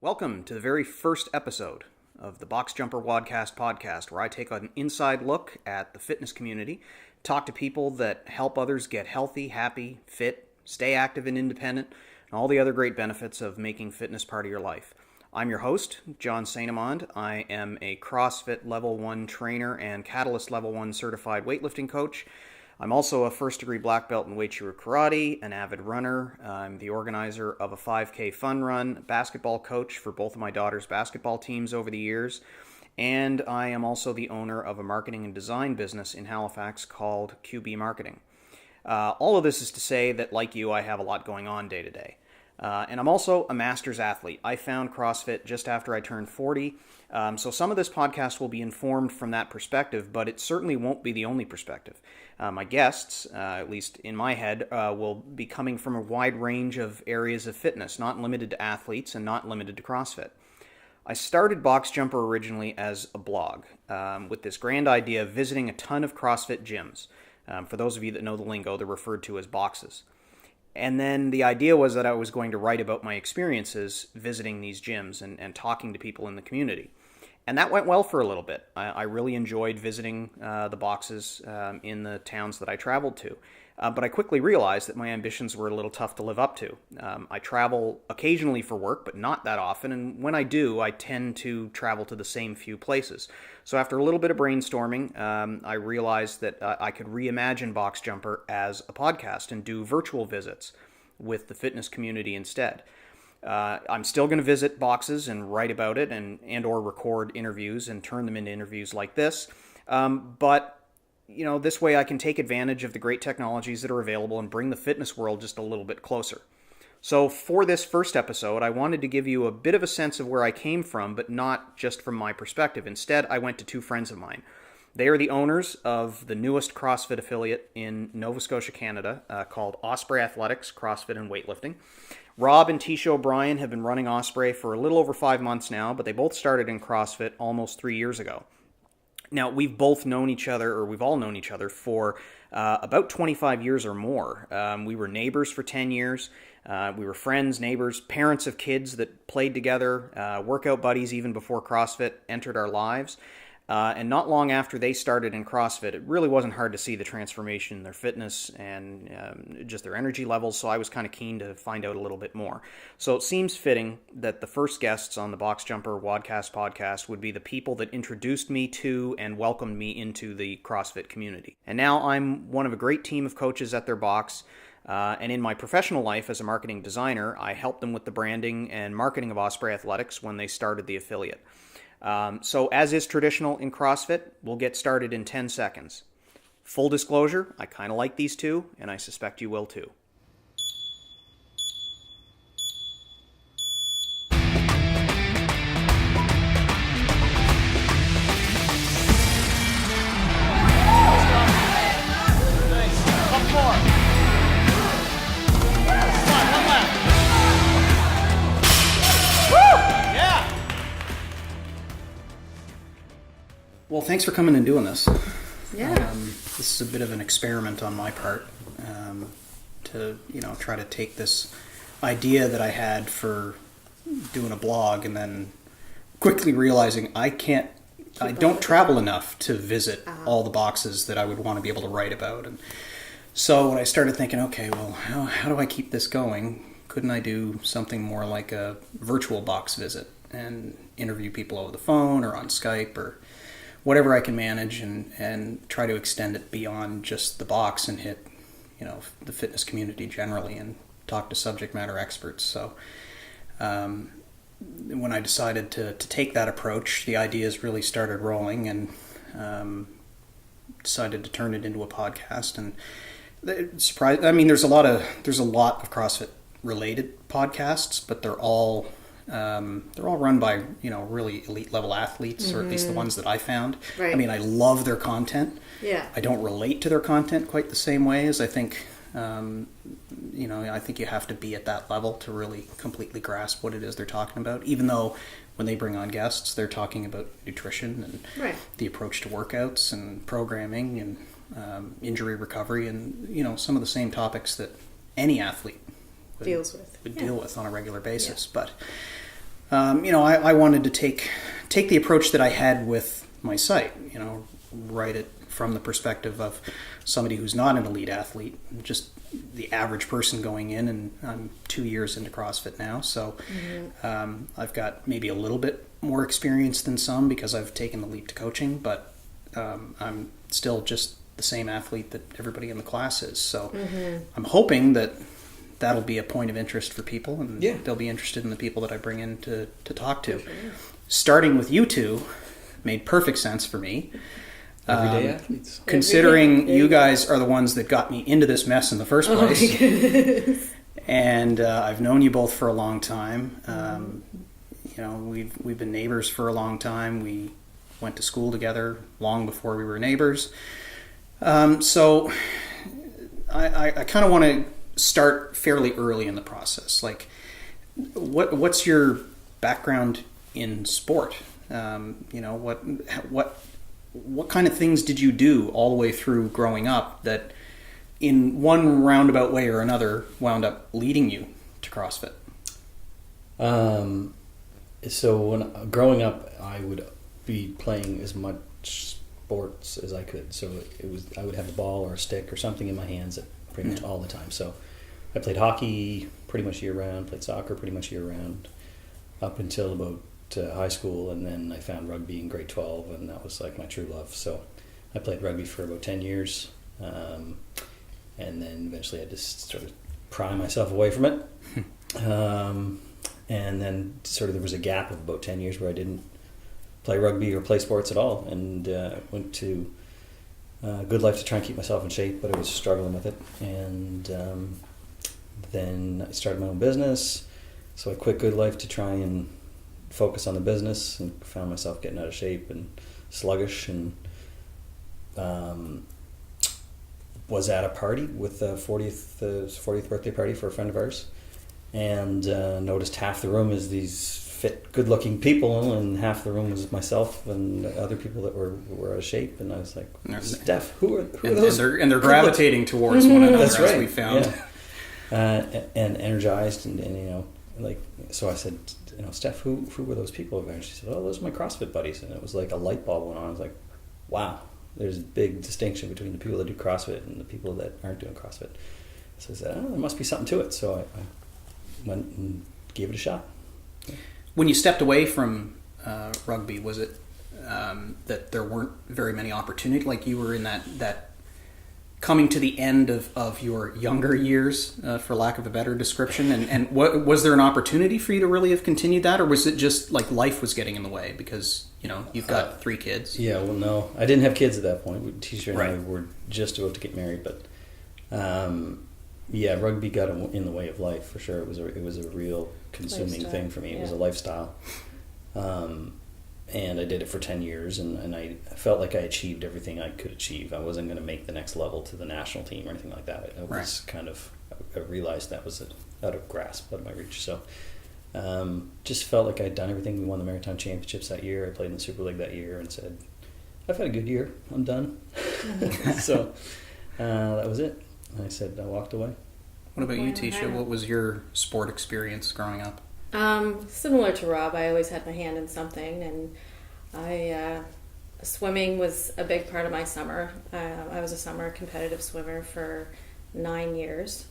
Welcome to the very first episode of the Box Jumper Wadcast podcast, where I take an inside look at the fitness community, talk to people that help others get healthy, happy, fit, stay active and independent, and all the other great benefits of making fitness part of your life. I'm your host, John St. Amand. I am a CrossFit Level 1 trainer and Catalyst Level 1 certified weightlifting coach. I'm also a first-degree black belt in Waichiro Karate, an avid runner. I'm the organizer of a 5K fun run, basketball coach for both of my daughter's basketball teams over the years, and I am also the owner of a marketing and design business in Halifax called QB Marketing. All of this is to say that, like you, I have a lot going on day to day. And I'm also a master's athlete. I found CrossFit just after I turned 40, so some of this podcast will be informed from that perspective, but it certainly won't be the only perspective. My guests, at least in my head, will be coming from a wide range of areas of fitness, not limited to athletes and not limited to CrossFit. I started Box Jumper originally as a blog, with this grand idea of visiting a ton of CrossFit gyms. For those of you that know the lingo, they're referred to as boxes. And then the idea was that I was going to write about my experiences visiting these gyms and talking to people in the community. And that went well for a little bit. I really enjoyed visiting the boxes in the towns that I traveled to. But I quickly realized that my ambitions were a little tough to live up to. I travel occasionally for work, but not that often. And when I do, I tend to travel to the same few places. So after a little bit of brainstorming, I realized that I could reimagine Box Jumper as a podcast and do virtual visits with the fitness community instead. I'm still going to visit boxes and write about it and or record interviews and turn them into interviews like this. But this way I can take advantage of the great technologies that are available and bring the fitness world just a little bit closer. So for this first episode, I wanted to give you a bit of a sense of where I came from, but not just from my perspective. Instead, I went to two friends of mine. They are the owners of the newest CrossFit affiliate in Nova Scotia, Canada, called Osprey Athletics, CrossFit and Weightlifting. Rob and Ticia O'Brien have been running Osprey for a little over 5 months now, but they both started in CrossFit almost 3 years ago. Now, we've all known each other for about 25 years or more. We were neighbors for 10 years. We were friends, neighbors, parents of kids that played together, workout buddies even before CrossFit entered our lives. And not long after they started in CrossFit, it really wasn't hard to see the transformation in their fitness and just their energy levels, so I was kind of keen to find out a little bit more. So it seems fitting that the first guests on the Box Jumper Wadcast podcast would be the people that introduced me to and welcomed me into the CrossFit community. And now I'm one of a great team of coaches at their box, and in my professional life as a marketing designer, I helped them with the branding and marketing of Osprey Athletics when they started the affiliate. So as is traditional in CrossFit, we'll get started in 10 seconds. Full disclosure, I kind of like these two, and I suspect you will too. Well, thanks for coming and doing this. Yeah. This is a bit of an experiment on my part to try to take this idea that I had for doing a blog and then quickly realizing I don't travel enough to visit all the boxes that I would want to be able to write about. And so when I started thinking, okay, well, how do I keep this going? Couldn't I do something more like a virtual box visit and interview people over the phone or on Skype or whatever I can manage and try to extend it beyond just the box and hit, the fitness community generally and talk to subject matter experts. So when I decided to take that approach, the ideas really started rolling and decided to turn it into a podcast. And there's a lot of CrossFit related podcasts, but they're all run by, really elite level athletes, or at least the ones that I found. Right. I mean, I love their content. Yeah. I don't relate to their content quite the same way as I think, I think you have to be at that level to really completely grasp what it is they're talking about, even though when they bring on guests, they're talking about nutrition and the approach to workouts and programming and injury recovery and, some of the same topics that any athlete would deal with on a regular basis. Yeah. I wanted to take the approach that I had with my site, write it from the perspective of somebody who's not an elite athlete, just the average person going in, and I'm 2 years into CrossFit now, so I've got maybe a little bit more experience than some because I've taken the leap to coaching, but I'm still just the same athlete that everybody in the class is. So I'm hoping that that'll be a point of interest for people, and they'll be interested in the people that I bring in to talk to. Sure. Starting with you two made perfect sense for me. Everyday athletes. Considering you guys are the ones that got me into this mess in the first place. And I've known you both for a long time. We've been neighbors for a long time. We went to school together long before we were neighbors. So I kind of want to start fairly early in the process. Like, what's your background in sport? What kind of things did you do all the way through growing up that in one roundabout way or another wound up leading you to CrossFit? So when growing up, I would be playing as much sports as I could. So I would have a ball or a stick or something in my hands pretty much all the time. So I played hockey pretty much year round, played soccer pretty much year round up until about high school, and then I found rugby in grade 12, and that was like my true love. So I played rugby for about 10 years, and then eventually I just sort of pry myself away from it. And then sort of there was a gap of about 10 years where I didn't play rugby or play sports at all, and went to Good Life to try and keep myself in shape, but I was struggling with it. And then I started my own business, so I quit Good Life to try and focus on the business, and found myself getting out of shape and sluggish, and was at a party with the 40th birthday party for a friend of ours, and noticed half the room is these fit, good-looking people, and half the room was myself and other people that were out of shape, and I was like, Steph, who are those? And they're gravitating towards one another. That's right. As we found. Yeah. And energized, and so I said, Steph, who were those people over there? And she said, those are my CrossFit buddies. And it was like a light bulb went on. I was like, wow, there's a big distinction between the people that do CrossFit and the people that aren't doing CrossFit. So I said, there must be something to it. So I went and gave it a shot. Yeah. When you stepped away from rugby, was it that there weren't very many opportunities? Like, you were in that coming to the end of your younger years, for lack of a better description, and what was there an opportunity for you to really have continued that, or was it just like life was getting in the way because you've got 3 kids? Yeah, well, no, I didn't have kids at that point. Ticia and I were just about to get married, but rugby got in the way of life for sure. It was a real consuming thing for me. It was a lifestyle. And I did it for 10 years, and I felt like I achieved everything I could achieve. I wasn't going to make the next level to the national team or anything like that. I realized that was out of grasp, out of my reach. So just felt like I'd done everything. We won the Maritime Championships that year. I played in the Super League that year, and said, I've had a good year. I'm done. So that was it. And I said, I walked away. What about you, Ticia? What was your sport experience growing up? Similar to Rob, I always had my hand in something, and swimming was a big part of my summer. I was a summer competitive swimmer for 9 years.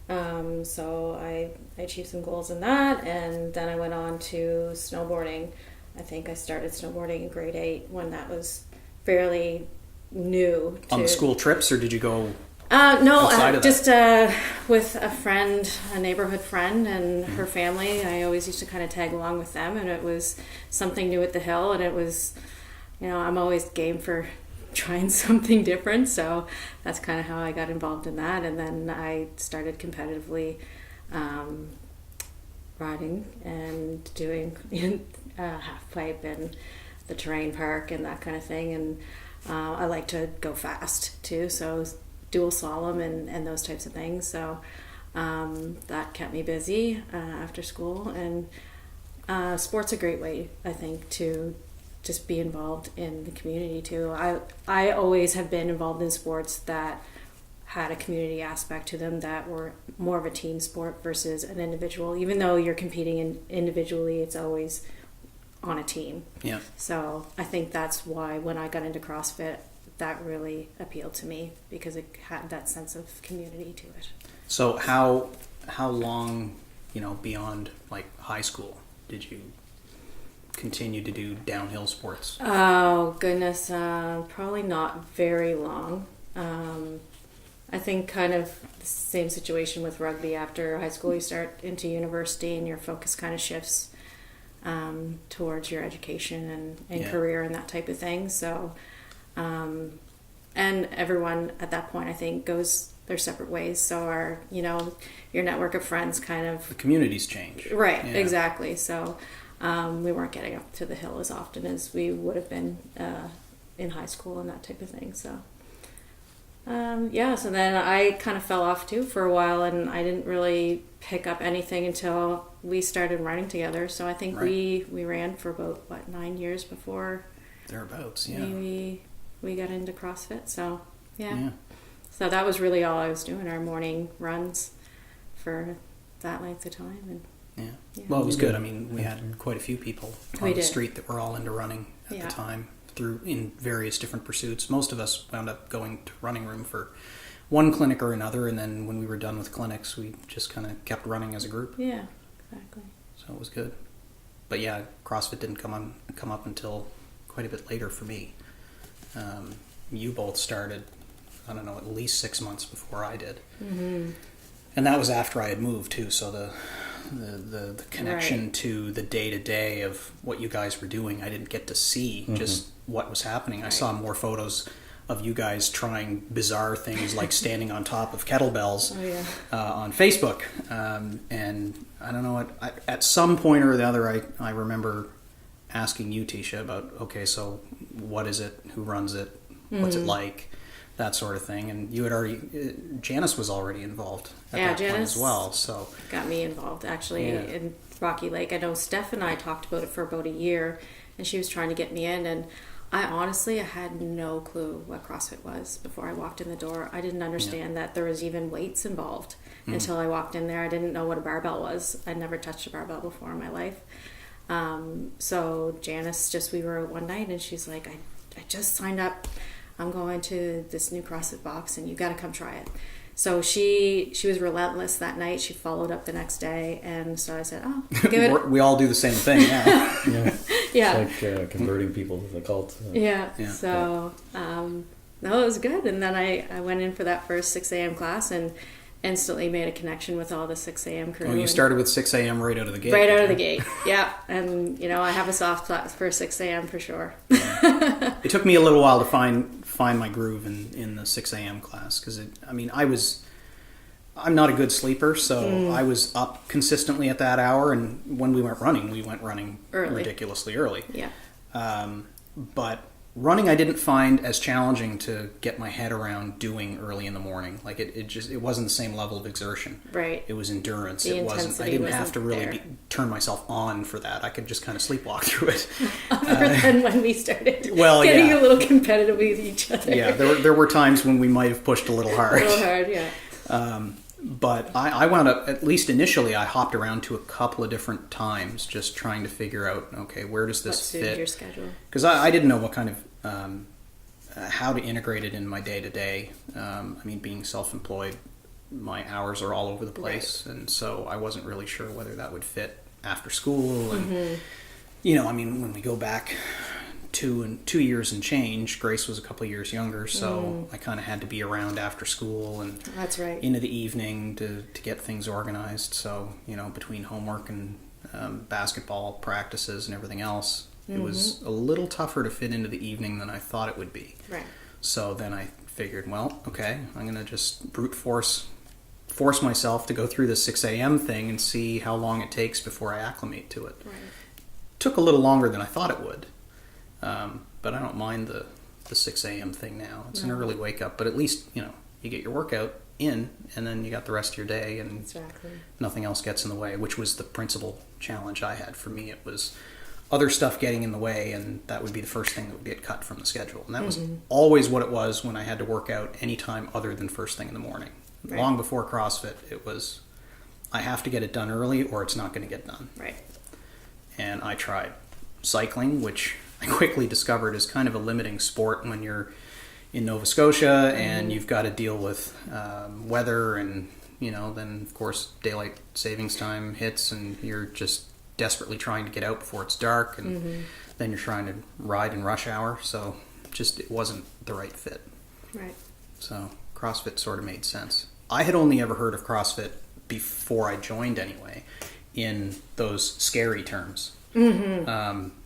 So I achieved some goals in that, and then I went on to snowboarding. I think I started snowboarding in grade 8 when that was fairly new. On the school trips, or did you go? No, just with a friend, a neighborhood friend, and her family. I always used to kind of tag along with them, and it was something new at the hill, and it was, I'm always game for trying something different, so that's kind of how I got involved in that. And then I started competitively riding and doing half pipe and the terrain park and that kind of thing, and I like to go fast too, so dual slalom and those types of things. So that kept me busy after school, and sport's a great way, I think, to just be involved in the community too. I always have been involved in sports that had a community aspect to them that were more of a team sport versus an individual. Even though you're competing individually, it's always on a team. Yeah. So I think that's why when I got into CrossFit, that really appealed to me, because it had that sense of community to it. So how long, beyond like high school, did you continue to do downhill sports? Oh goodness, probably not very long. I think kind of the same situation with rugby. After high school, you start into university and your focus kind of shifts towards your education and career and that type of thing. So, and everyone at that point, I think, goes their separate ways. So your network of friends kind of... The communities change. Right, yeah. Exactly. So we weren't getting up to the hill as often as we would have been in high school and that type of thing. So... so then I kind of fell off too for a while, and I didn't really pick up anything until we started running together. So I think we ran for about 9 years before thereabouts. Yeah, we got into CrossFit. So yeah, so that was really all I was doing, our morning runs for that length of time. And well, it was good. I mean, we had quite a few people on the street that were all into running at the time, in various different pursuits. Most of us wound up going to running room for one clinic or another, and then when we were done with clinics, we just kind of kept running as a group. Yeah, exactly. So it was good. But yeah, CrossFit didn't come up until quite a bit later for me. You both started, I don't know, at least 6 months before I did. Mm-hmm. And that was after I had moved too, so the connection to the day-to-day of what you guys were doing, I didn't get to see just what was happening. I saw more photos of you guys trying bizarre things like standing on top of kettlebells on Facebook. And I don't know, at some point or the other, I remember asking you, Ticia, about, okay, so what is it? Who runs it? What's it like? That sort of thing. And you had Janice was already involved at that point as well. So got me involved actually in Rocky Lake. I know Steph and I talked about it for about a year, and she was trying to get me in, and I had no clue what CrossFit was before I walked in the door. I didn't understand that there was even weights involved until I walked in there. I didn't know what a barbell was. I'd never touched a barbell before in my life. So Janice, we were one night, and she's like, I just signed up. I'm going to this new CrossFit box, and you got to come try it. So she was relentless that night. She followed up the next day, and so I said, "Oh, give it." We all do the same thing, yeah. Yeah. It's like converting people to the cult. Yeah. So no, it was good. And then I went in for that first 6 a.m. class and instantly made a connection with all the 6 a.m. crew. Well, you started with 6 a.m. right out of the gate. Right out of the gate, yeah. And I have a soft spot for 6 a.m. for sure. It took me a little while to find my groove in the 6 a.m. class, because I'm not a good sleeper, so I was up consistently at that hour, and when we went running early. Ridiculously early. Yeah. But running I didn't find as challenging to get my head around doing early in the morning. Like it wasn't the same level of exertion. Right. It was endurance. The I didn't have to really turn myself on for that. I could just kind of sleepwalk through it. Other than when we started getting a little competitive with each other. Yeah, there were times when we might have pushed a little hard. Yeah. But I wound up, at least initially, I hopped around to a couple of different times just trying to figure out, okay, where does this fit? Your schedule? Because I didn't know what kind of, how to integrate it in my day-to-day. Being self-employed, my hours are all over the place, and so I wasn't really sure whether that would fit after school. And, when we go back 2 years and change, Grace was a couple of years younger, so I kind of had to be around after school and that's right. into the evening to get things organized. So between homework and basketball practices and everything else, it was a little tougher to fit into the evening than I thought it would be. Right. So then I figured, well, okay, I'm gonna just brute force myself to go through the 6 a.m. thing and see how long it takes before I acclimate to it. Right. Took a little longer than I thought it would. But I don't mind the 6 a.m. thing now. It's an early wake up, but at least, you get your workout in, and then you got the rest of your day, and exactly. Nothing else gets in the way, which was the principal challenge I had. For me, it was, other stuff getting in the way, and that would be the first thing that would get cut from the schedule. And that was always what it was when I had to work out any time other than first thing in the morning. Right. Long before CrossFit, it was, I have to get it done early or it's not going to get done. Right. And I tried cycling, which I quickly discovered is kind of a limiting sport when you're in Nova Scotia and you've got to deal with weather, and then of course daylight savings time hits and you're just desperately trying to get out before it's dark, and then you're trying to ride in rush hour, so just it wasn't the right fit. Right. So CrossFit sort of made sense. I had only ever heard of CrossFit before I joined anyway, in those scary terms.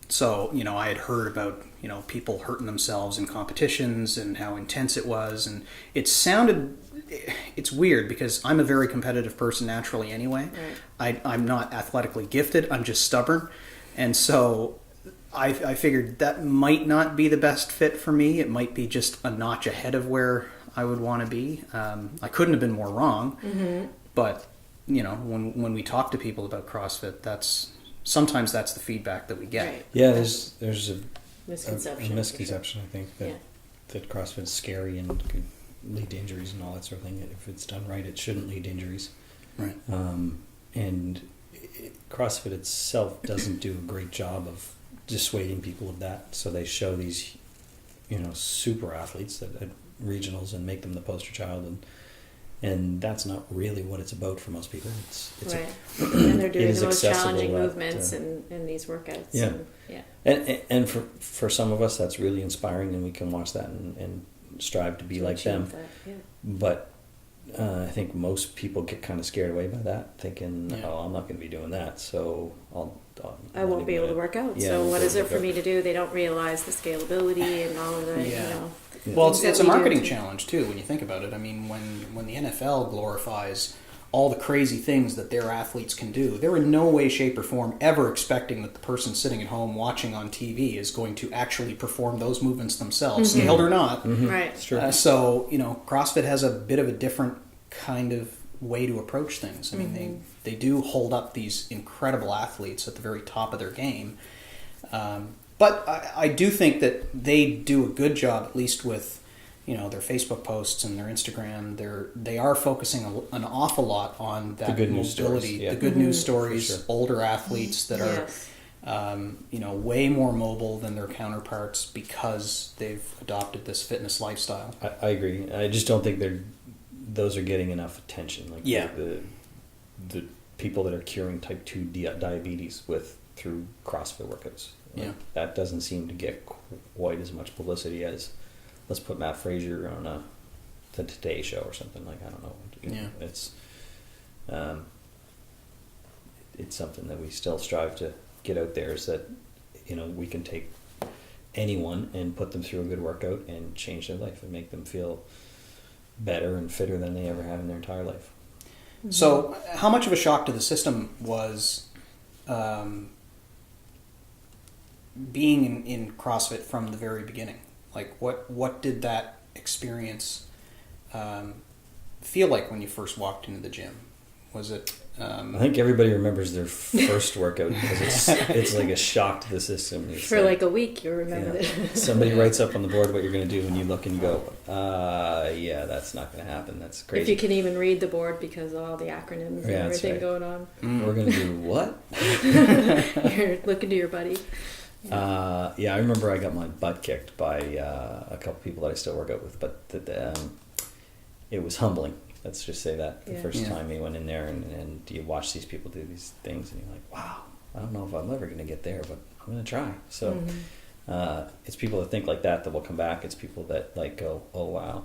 So, I had heard about, people hurting themselves in competitions and how intense it was. And it's weird because I'm a very competitive person naturally anyway. Right. I'm not athletically gifted. I'm just stubborn. And so I figured that might not be the best fit for me. It might be just a notch ahead of where I would want to be. I couldn't have been more wrong. But, when we talk to people about CrossFit, sometimes that's the feedback that we get. Right. Yeah, there's a Misconception. I think, that CrossFit is scary and could lead to injuries and all that sort of thing. If it's done right, it shouldn't lead to injuries. Right. And CrossFit itself doesn't do a great job of dissuading people of that. So they show these, super athletes at regionals and make them the poster child, and that's not really what it's about for most people. It's right. And they're doing the most accessible challenging movements in these workouts. Yeah. And for some of us, that's really inspiring, and we can watch that and strive to be like them. That, yeah. But I think most people get kind of scared away by that, thinking, Yeah. "Oh, I'm not going to be doing that, so I won't be able to work out. Yeah, So what is it for work me out. to do? They don't realize the scalability and all of the, Well, things it's that a we do marketing to- challenge too when you think about it. I mean, when the NFL glorifies all the crazy things that their athletes can do, they're in no way, shape, or form ever expecting that the person sitting at home watching on TV is going to actually perform those movements themselves, scaled or not. Right. It's true. So CrossFit has a bit of a different kind of way to approach things. I mean, they do hold up these incredible athletes at the very top of their game. But I do think that they do a good job, at least with their Facebook posts and their Instagram. They are focusing an awful lot on that The good news mobility, stories, yeah. the good news For stories, sure. older athletes that Yes. are way more mobile than their counterparts because they've adopted this fitness lifestyle. I agree. I just don't think those are getting enough attention. Like Yeah. the people that are curing type 2 diabetes through CrossFit workouts. Yeah. That doesn't seem to get quite as much publicity as, let's put Matt Frazier on the Today Show or something, like, I don't know. Yeah. It's something that we still strive to get out there, is that we can take anyone and put them through a good workout and change their life and make them feel better and fitter than they ever have in their entire life. So, how much of a shock to the system was being in CrossFit from the very beginning? Like, what did that experience feel like when you first walked into the gym? Was it? I think everybody remembers their first workout because it's like a shock to the system. It's For like a week, you remember yeah. it. Somebody writes up on the board what you're going to do, and you look and you go, yeah, that's not going to happen. That's crazy. If you can even read the board because of all the acronyms and Yeah, that's everything right. going on. We're going to do what? You're looking to your buddy. I remember I got my butt kicked by a couple people that I still work out with, but it was humbling. Let's just say that. The Yeah. first time you went in there and you watch these people do these things and you're like, wow, I don't know if I'm ever going to get there, but I'm going to try. So it's people that think like that will come back. It's people that like go, oh, wow,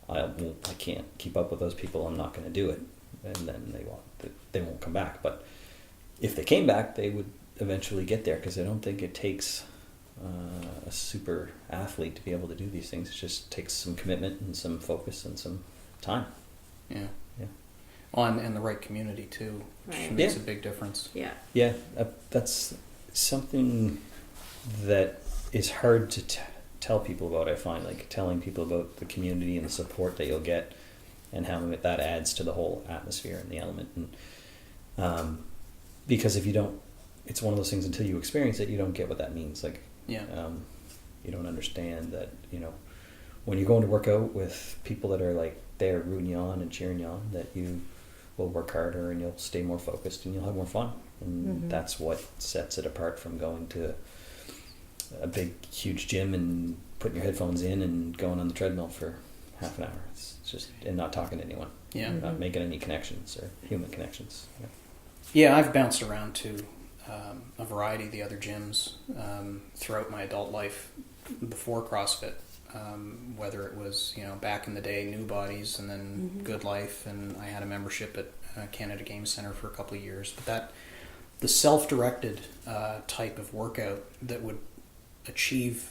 I can't keep up with those people. I'm not going to do it. And then they won't come back. But if they came back, they would eventually get there, because I don't think it takes a super athlete to be able to do these things. It just takes some commitment and some focus and some time. Yeah. Yeah. Well, and the right community too, which Right. makes Yeah. a big difference. Yeah. Yeah, that's something that is hard to tell people about. I find, like, telling people about the community and the support that you'll get and how that adds to the whole atmosphere and the element. And because if you don't it's one of those things, until you experience it, you don't get what that means. Like, Yeah. you don't understand that, when you're going to work out with people that are like there rooting you on and cheering you on, that you will work harder and you'll stay more focused and you'll have more fun. And that's what sets it apart from going to a big, huge gym and putting your headphones in and going on the treadmill for half an hour. It's just, and not talking to anyone. Yeah. Not making any connections or human connections. Yeah. Yeah, I've bounced around to a variety of the other gyms throughout my adult life before CrossFit. Whether it was, back in the day, New Bodies and then Good Life, and I had a membership at Canada Games Center for a couple of years. But the self-directed type of workout that would achieve,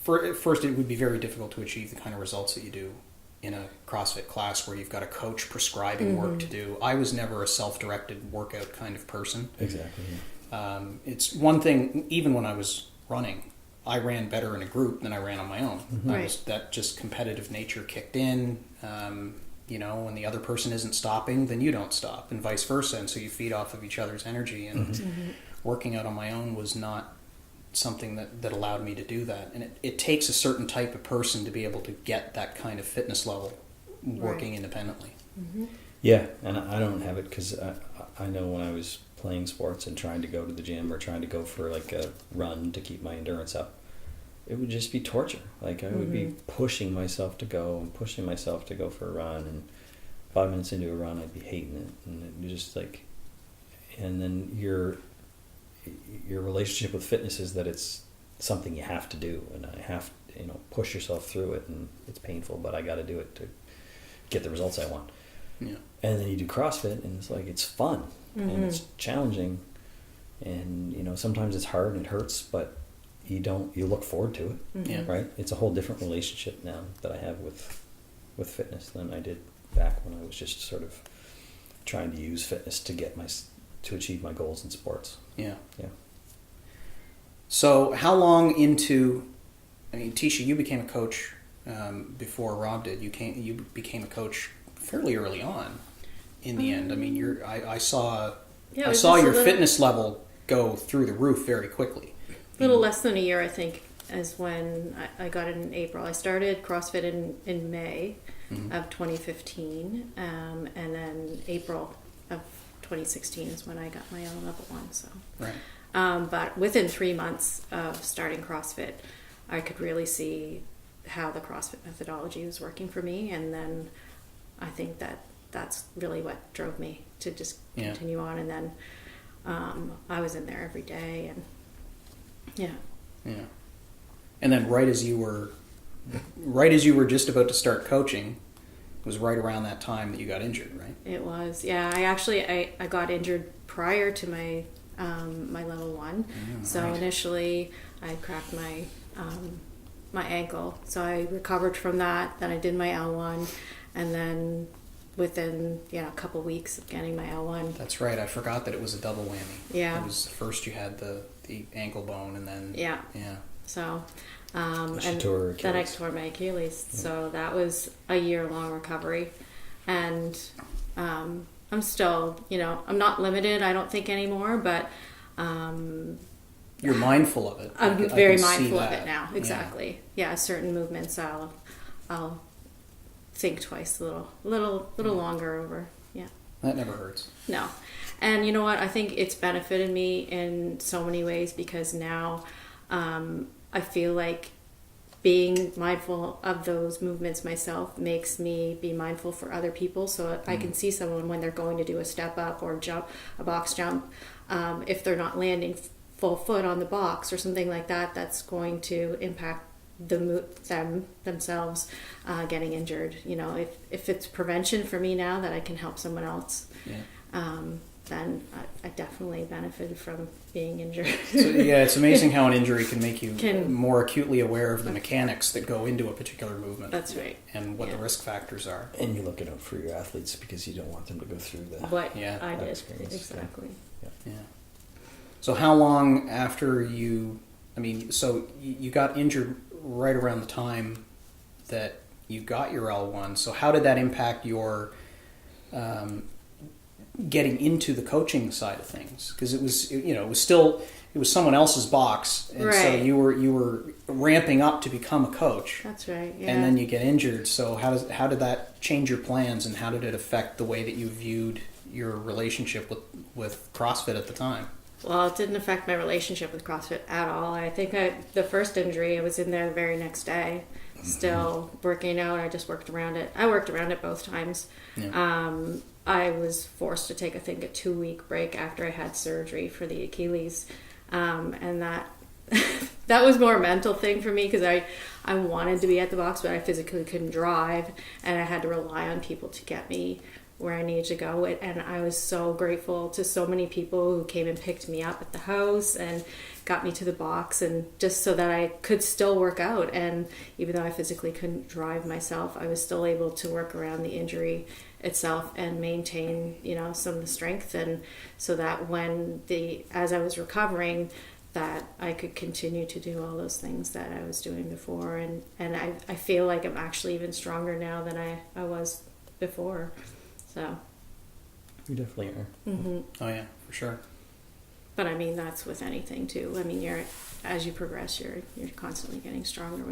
first it would be very difficult to achieve the kind of results that you do in a CrossFit class where you've got a coach prescribing work to do. I was never a self-directed workout kind of person. Exactly. Yeah. It's one thing, even when I was running, I ran better in a group than I ran on my own. That just competitive nature kicked in. When the other person isn't stopping, then you don't stop, and vice versa. And so you feed off of each other's energy. And working out on my own was not something that allowed me to do that. And it takes a certain type of person to be able to get that kind of fitness level working independently. Yeah, and I don't have it because I know when I was playing sports and trying to go to the gym or trying to go for like a run to keep my endurance up, it would just be torture. Like I would be pushing myself to go and pushing myself to go for a run, and 5 minutes into a run I'd be hating it, and it was just like, and then your relationship with fitness is that it's something you have to do, and I have to, push yourself through it, and it's painful, but I got to do it to get the results I want. Yeah. And then you do CrossFit, and it's like, it's fun and it's challenging, and sometimes it's hard and it hurts, but you look forward to it. Yeah. Right? It's a whole different relationship now that I have with fitness than I did back when I was just sort of trying to use fitness to achieve my goals in sports. Yeah. Yeah. So how long into, Ticia, you became a coach before Rob did. You became a coach fairly early on in the end. I saw your fitness level go through the roof very quickly. A little less than a year, I think, is when I got it in April. I started CrossFit in May of 2015, and then April of 2016 is when I got my own level 1. So, right. But within 3 months of starting CrossFit, I could really see how the CrossFit methodology was working for me, and then I think that's really what drove me to just continue on. And then I was in there every day, and yeah. And then right as you were just about to start coaching, it was right around that time that you got injured, right? It was, yeah. I got injured prior to my my level 1. So right. Initially I cracked my my ankle. So I recovered from that. Then I did my L1, and then within a couple weeks of getting my L1. That's right. I forgot that it was a double whammy. Yeah. It was first you had the ankle bone, and then yeah. So and then I tore my Achilles. Yeah. So that was a year-long recovery, and I'm still I'm not limited, I don't think, anymore, but you're mindful of it. I'm very mindful of it now. Exactly. Yeah. Certain movements I'll think twice, a little longer over. Yeah. That never hurts. No. And you know what? I think it's benefited me in so many ways, because now I feel like being mindful of those movements myself makes me be mindful for other people. So I can see someone when they're going to do a step up or a box jump, if they're not landing full foot on the box or something like that, that's going to impact themselves getting injured. If it's prevention for me now that I can help someone else, then I definitely benefited from being injured. So, it's amazing how an injury can make you more acutely aware of the mechanics that go into a particular movement. That's right. And what the risk factors are. And you look it up for your athletes, because you don't want them to go through what I did. Experience. Exactly. Yeah. So how long after so you got injured right around the time that you got your L1. So how did that impact your getting into the coaching side of things? Because it was someone else's box, and so Right. you were ramping up to become a coach. That's right. Yeah. And then you get injured. So how did that change your plans, and how did it affect the way that you viewed your relationship with CrossFit at the time? Well, it didn't affect my relationship with CrossFit at all. I think the first injury, I was in there the very next day, still working out. I just worked around it. I worked around it both times. Yeah. I was forced to take, I think, a 2-week break after I had surgery for the Achilles. And that that was more a mental thing for me, because I wanted to be at the box, but I physically couldn't drive, and I had to rely on people to get me where I needed to go. And I was so grateful to so many people who came and picked me up at the house and got me to the box, and just so that I could still work out. And even though I physically couldn't drive myself, I was still able to work around the injury itself and maintain, some of the strength, and so that as I was recovering, that I could continue to do all those things that I was doing before. And I feel like I'm actually even stronger now than I was before. So You definitely are. mm-hmm. Oh yeah, for sure. But I mean, that's with anything too. I mean, as you progress, you're constantly getting stronger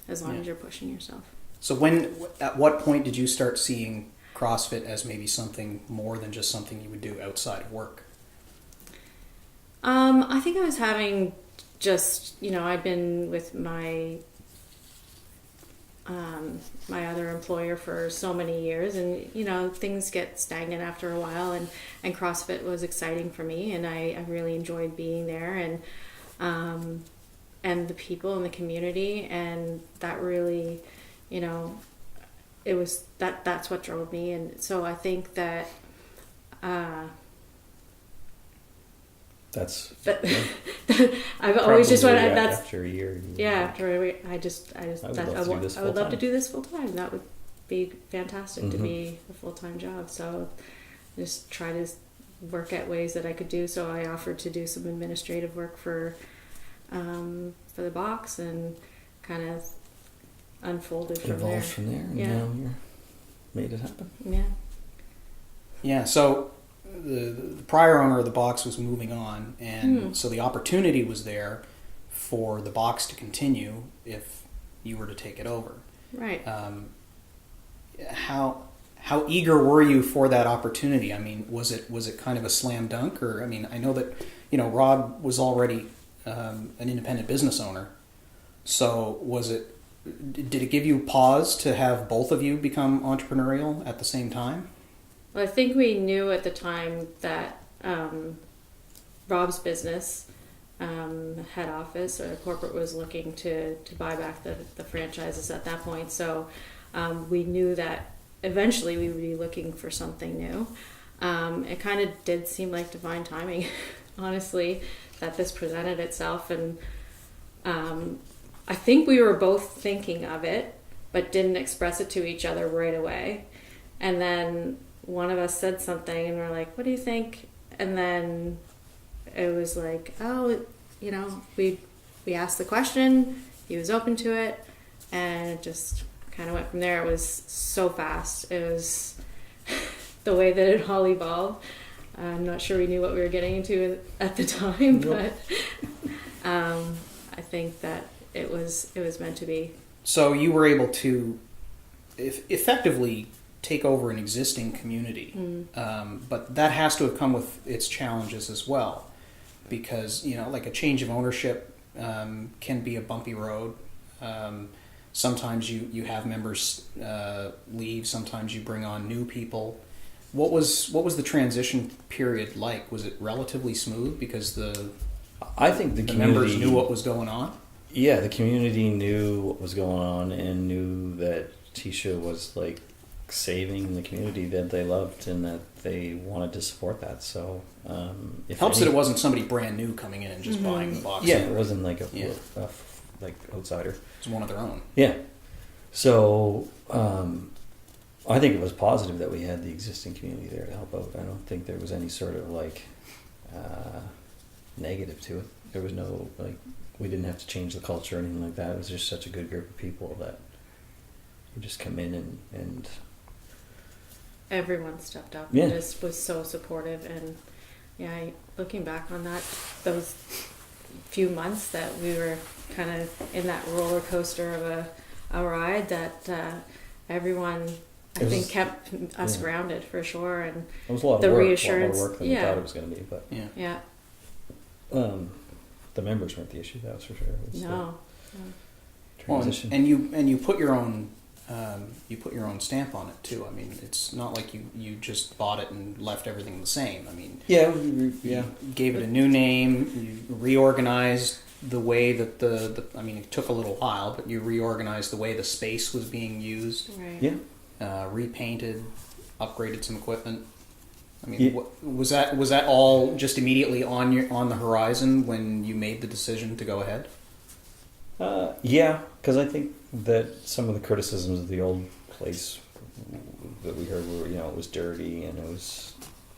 as long as you're pushing yourself. So at what point did you start seeing CrossFit as maybe something more than just something you would do outside of work? I think I was having I'd been with my my other employer for so many years, and things get stagnant after a while, and CrossFit was exciting for me, and I really enjoyed being there, and the people in the community, and that really, it was that's what drove me. And so I think that That's. I've always just wanted. That's after a year. after I would love to do this full time. That would be fantastic to be a full time job. So just try to work at ways that I could do. So I offered to do some administrative work for the box, and kind of unfolded from there. Evolved from there, and now you're made it happen. Yeah. Yeah. So the prior owner of the box was moving on, and so the opportunity was there for the box to continue if you were to take it over. Right. How eager were you for that opportunity? I mean, was it kind of a slam dunk, or I mean, I know that Rob was already an independent business owner, so did it give you pause to have both of you become entrepreneurial at the same time? Well, I think we knew at the time that Rob's business, head office or corporate, was looking to buy back the franchises at that point. So we knew that eventually we would be looking for something new. It kind of did seem like divine timing, honestly, that this presented itself. And I think we were both thinking of it, but didn't express it to each other right away. And then one of us said something, and we're like, what do you think? And then it was like, we asked the question, he was open to it, and it just kind of went from there. It was so fast. It was the way that it all evolved. I'm not sure we knew what we were getting into at the time, but I think that it was meant to be. So you were able to effectively take over an existing community, but that has to have come with its challenges as well, because like a change of ownership can be a bumpy road. Sometimes you have members leave, sometimes you bring on new people. What was the transition period like? Was it relatively smooth because I think the members knew what was going on? Yeah, the community knew what was going on and knew that Ticia was like saving the community that they loved and that they wanted to support that. So helps that it wasn't somebody brand new coming in and just buying the box. Yeah, it wasn't like a like outsider. It's one of their own. Yeah. So I think it was positive that we had the existing community there to help out. I don't think there was any sort of like negative to it. There was no we didn't have to change the culture or anything like that. It was just such a good group of people that would just come in and everyone stepped up Yeah. and just was so supportive. And looking back on those few months that we were kind of in that roller coaster of a ride, that everyone, I think, kept us grounded for sure. And it was a lot of the work, reassurance, a lot more work than we thought it was going to be. But yeah. The members weren't the issue, that's for sure. It was No. transition. And you put your own stamp on it too. I mean, it's not like you just bought it and left everything the same. I mean, you gave it a new name, you reorganized the way that I mean, it took a little while, but you reorganized the way the space was being used. Right. Yeah. Repainted, upgraded some equipment. I mean, was that all just immediately on the horizon when you made the decision to go ahead? Yeah, because I think that some of the criticisms of the old place that we heard were, it was dirty and it was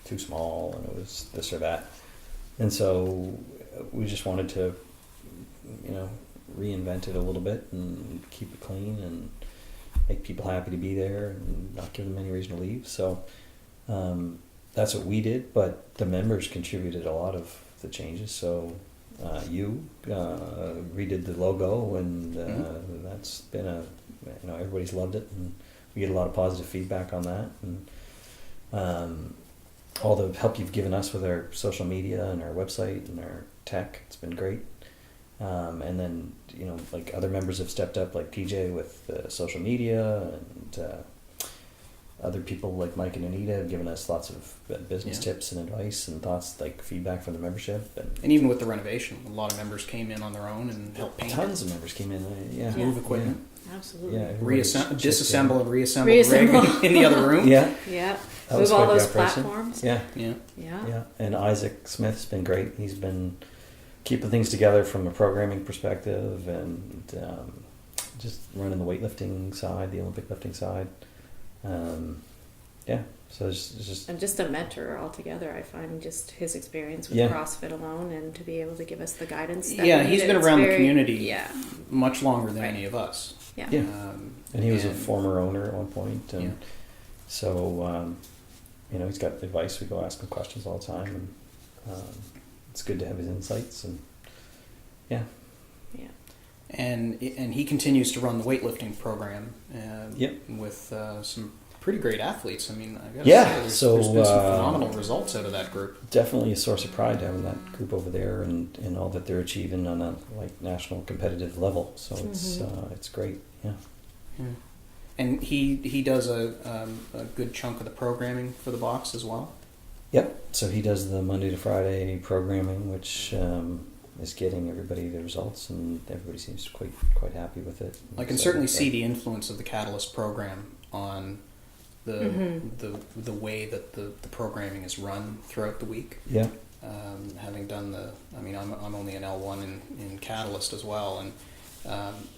too small and it was this or that. And so we just wanted to, reinvent it a little bit and keep it clean and make people happy to be there and not give them any reason to leave. So that's what we did, but the members contributed a lot of the changes. So you redid the logo, and that's been everybody's loved it, and we get a lot of positive feedback on that, and all the help you've given us with our social media and our website and our tech, it's been great. And then like other members have stepped up, like PJ with social media, and other people like Mike and Anita have given us lots of business tips and advice and thoughts, like feedback from the membership. And even with the renovation, a lot of members came in on their own and helped paint. Tons of members came in. Move equipment. Absolutely. Yeah, disassemble and reassemble the rig in the other room. Yeah. Move all those platforms. Yeah. And Isaac Smith's been great. He's been keeping things together from a programming perspective, and just running the weightlifting side, the Olympic lifting side. So it's just and just a mentor altogether. I find just his experience with CrossFit alone, and to be able to give us the guidance that we he's needed. been around the community much longer than any of us. And he was a former owner at one point, and so he's got advice. We go ask him questions all the time, and it's good to have his insights. And and he continues to run the weightlifting program with some pretty great athletes. I mean, I gotta say, there's been some phenomenal results out of that group. Definitely a source of pride having that group over there, and all that they're achieving on a national competitive level. So it's great. And he does a good chunk of the programming for the box as well. Yep. So he does the Monday to Friday programming, which is getting everybody the results, and everybody seems quite happy with it. I can certainly see the influence of the Catalyst program on the way that the programming is run throughout the week. Yeah. Having done I'm only an L1 in Catalyst as well, and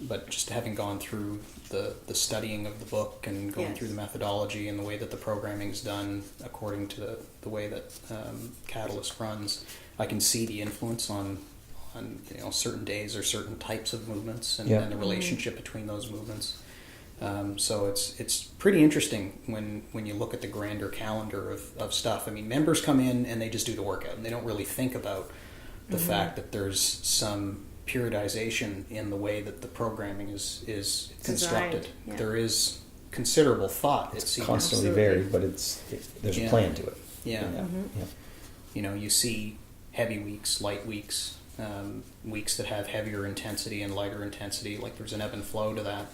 but just having gone through the studying of the book and going through the methodology and the way that the programming is done according to the way that Catalyst runs, I can see the influence on certain days or certain types of movements and the relationship between those movements. So it's pretty interesting when you look at the grander calendar of stuff. I mean, members come in and they just do the workout, and they don't really think about the fact that there's some periodization in the way that the programming is constructed. Yeah. There is considerable thought. It's constantly varied, but there's a plan to it. You see heavy weeks, light weeks, weeks that have heavier intensity and lighter intensity. Like there's an ebb and flow to that.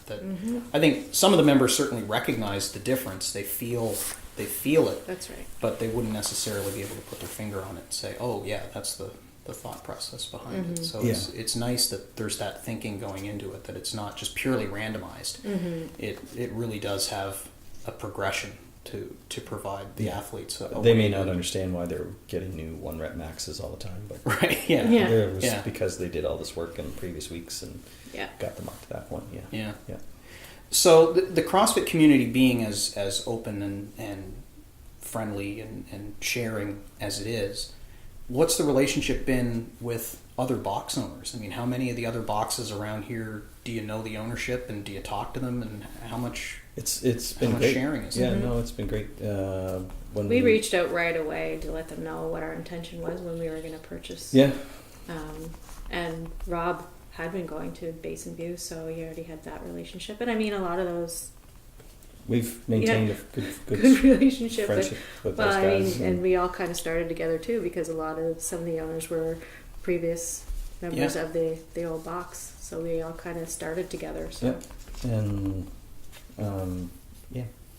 I think some of the members certainly recognize the difference. They feel it. That's right. But they wouldn't necessarily be able to put their finger on it and say, "Oh, yeah, that's the thought process behind it." So it's nice that there's that thinking going into it. That it's not just purely randomized. It really does have a progression to provide the athletes. They may not understand why they're getting new 1 rep maxes all the time, but it was because they did all this work in previous weeks and got them up to that point. So the CrossFit community being as open and friendly and sharing as it is, what's the relationship been with other box owners? I mean, how many of the other boxes around here do you know the ownership, and do you talk to them, and how much It's How been much great. sharing is Yeah, there? no, it's been great. When We reached out right away to let them know what our intention was when we were going to purchase. Yeah, And Rob had been going to Basin View, so he already had that relationship. And I mean, a lot of those we've maintained a good good relationship. friendship with But those I guys. mean, and we all kind of started together too, because some of the owners were previous members of the old box, so we all kind of started together. So. Yeah, and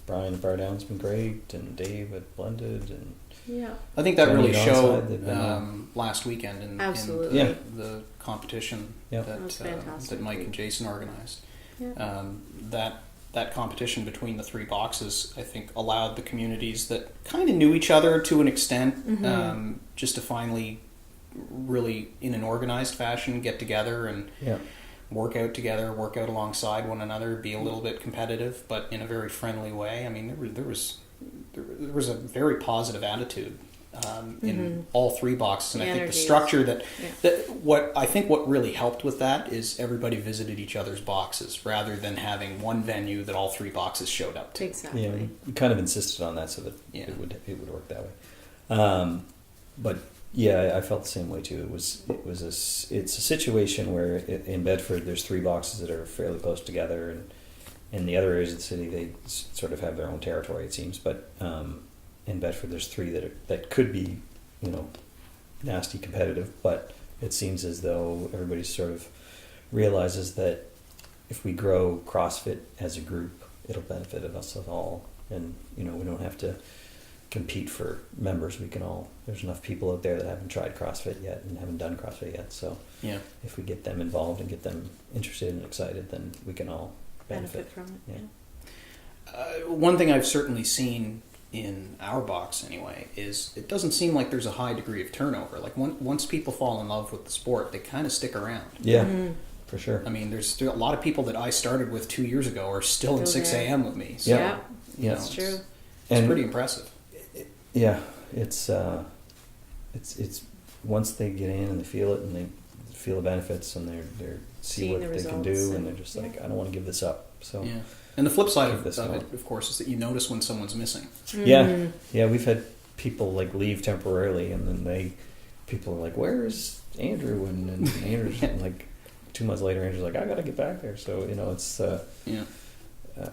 Brian at Bar Down's been great, and Dave at Blended, and Yeah. I think that Tony really showed they've been, last weekend in Absolutely. Yeah. the competition Yeah. That was fantastic. that Mike and Jason organized. Yeah. That competition between the three boxes, I think, allowed the communities that kind of knew each other to an extent, just to finally, really in an organized fashion, get together and yeah, work out together, work out alongside one another, be a little bit competitive, but in a very friendly way. I mean, there was a very positive attitude in all three boxes, and The I think the energy structure was- that what really helped with that is everybody visited each other's boxes rather than having one venue that all three boxes showed up to. Exactly. yeah. We kind of insisted on that so that Yeah. it would work that way. But yeah, I felt the same way too. It's a situation where in Bedford there's three boxes that are fairly close together, and in the other areas of the city they sort of have their own territory, it seems. But in Bedford there's three that could be, nasty competitive, but it seems as though everybody sort of realizes that if we grow CrossFit as a group, it'll benefit us all, and we don't have to compete for members. There's enough people out there that haven't tried CrossFit yet and haven't done CrossFit yet, so Yeah. if we get them involved and get them interested and excited, then we can all benefit from it. Yeah. One thing I've certainly seen in our box anyway is it doesn't seem like there's a high degree of turnover. Like once people fall in love with the sport, they kind of stick around. Yeah, for sure. I mean, there's a lot of people that I started with 2 years ago are still in Still 6 there. a.m. with me. So, Yeah. you know, That's true. It's And- pretty impressive. Yeah, it's once they get in and they feel it and they feel the benefits and they're see Seeing what the they can results do, and and- they're just yeah. like, I don't want to give this up. So Yeah. And the flip side Keep of this it, going. of course, is that you notice when someone's missing. yeah, we've had people like leave temporarily, and then people are like, "Where's Andrew?" And Andrew's like 2 months later, Andrew's like, "I gotta get back there." So it's Yeah.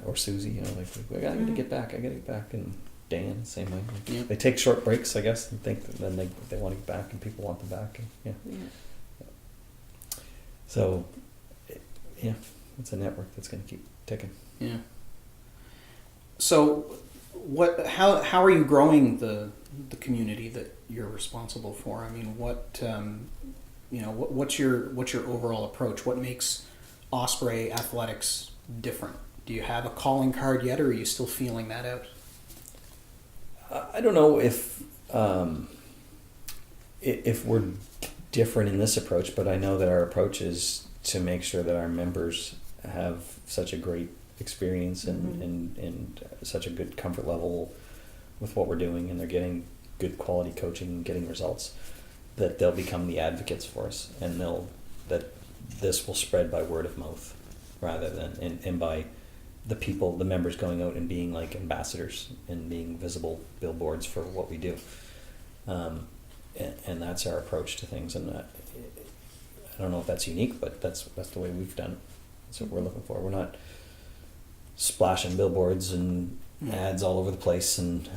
or Susie, like, I gotta get back. I gotta get back, and Dan, same way. Yeah. They take short breaks, I guess, and think that then they want to get back, and people want them back, and Yeah. So it's a network that's going to keep ticking. Yeah. So, how are you growing the community that you're responsible for? I mean, what's your overall approach? What makes Osprey Athletics different? Do you have a calling card yet, or are you still feeling that out? I don't know if we're different in this approach, but I know that our approach is to make sure that our members have such a great experience and such a good comfort level with what we're doing, and they're getting good quality coaching and getting results, that they'll become the advocates for us, and that this will spread by word of mouth rather than and by the members going out and being like ambassadors and being visible billboards for what we do. And that's our approach to things, and I don't know if that's unique, but that's the way we've done it. That's what we're looking for. We're not splashing billboards and ads all over the place and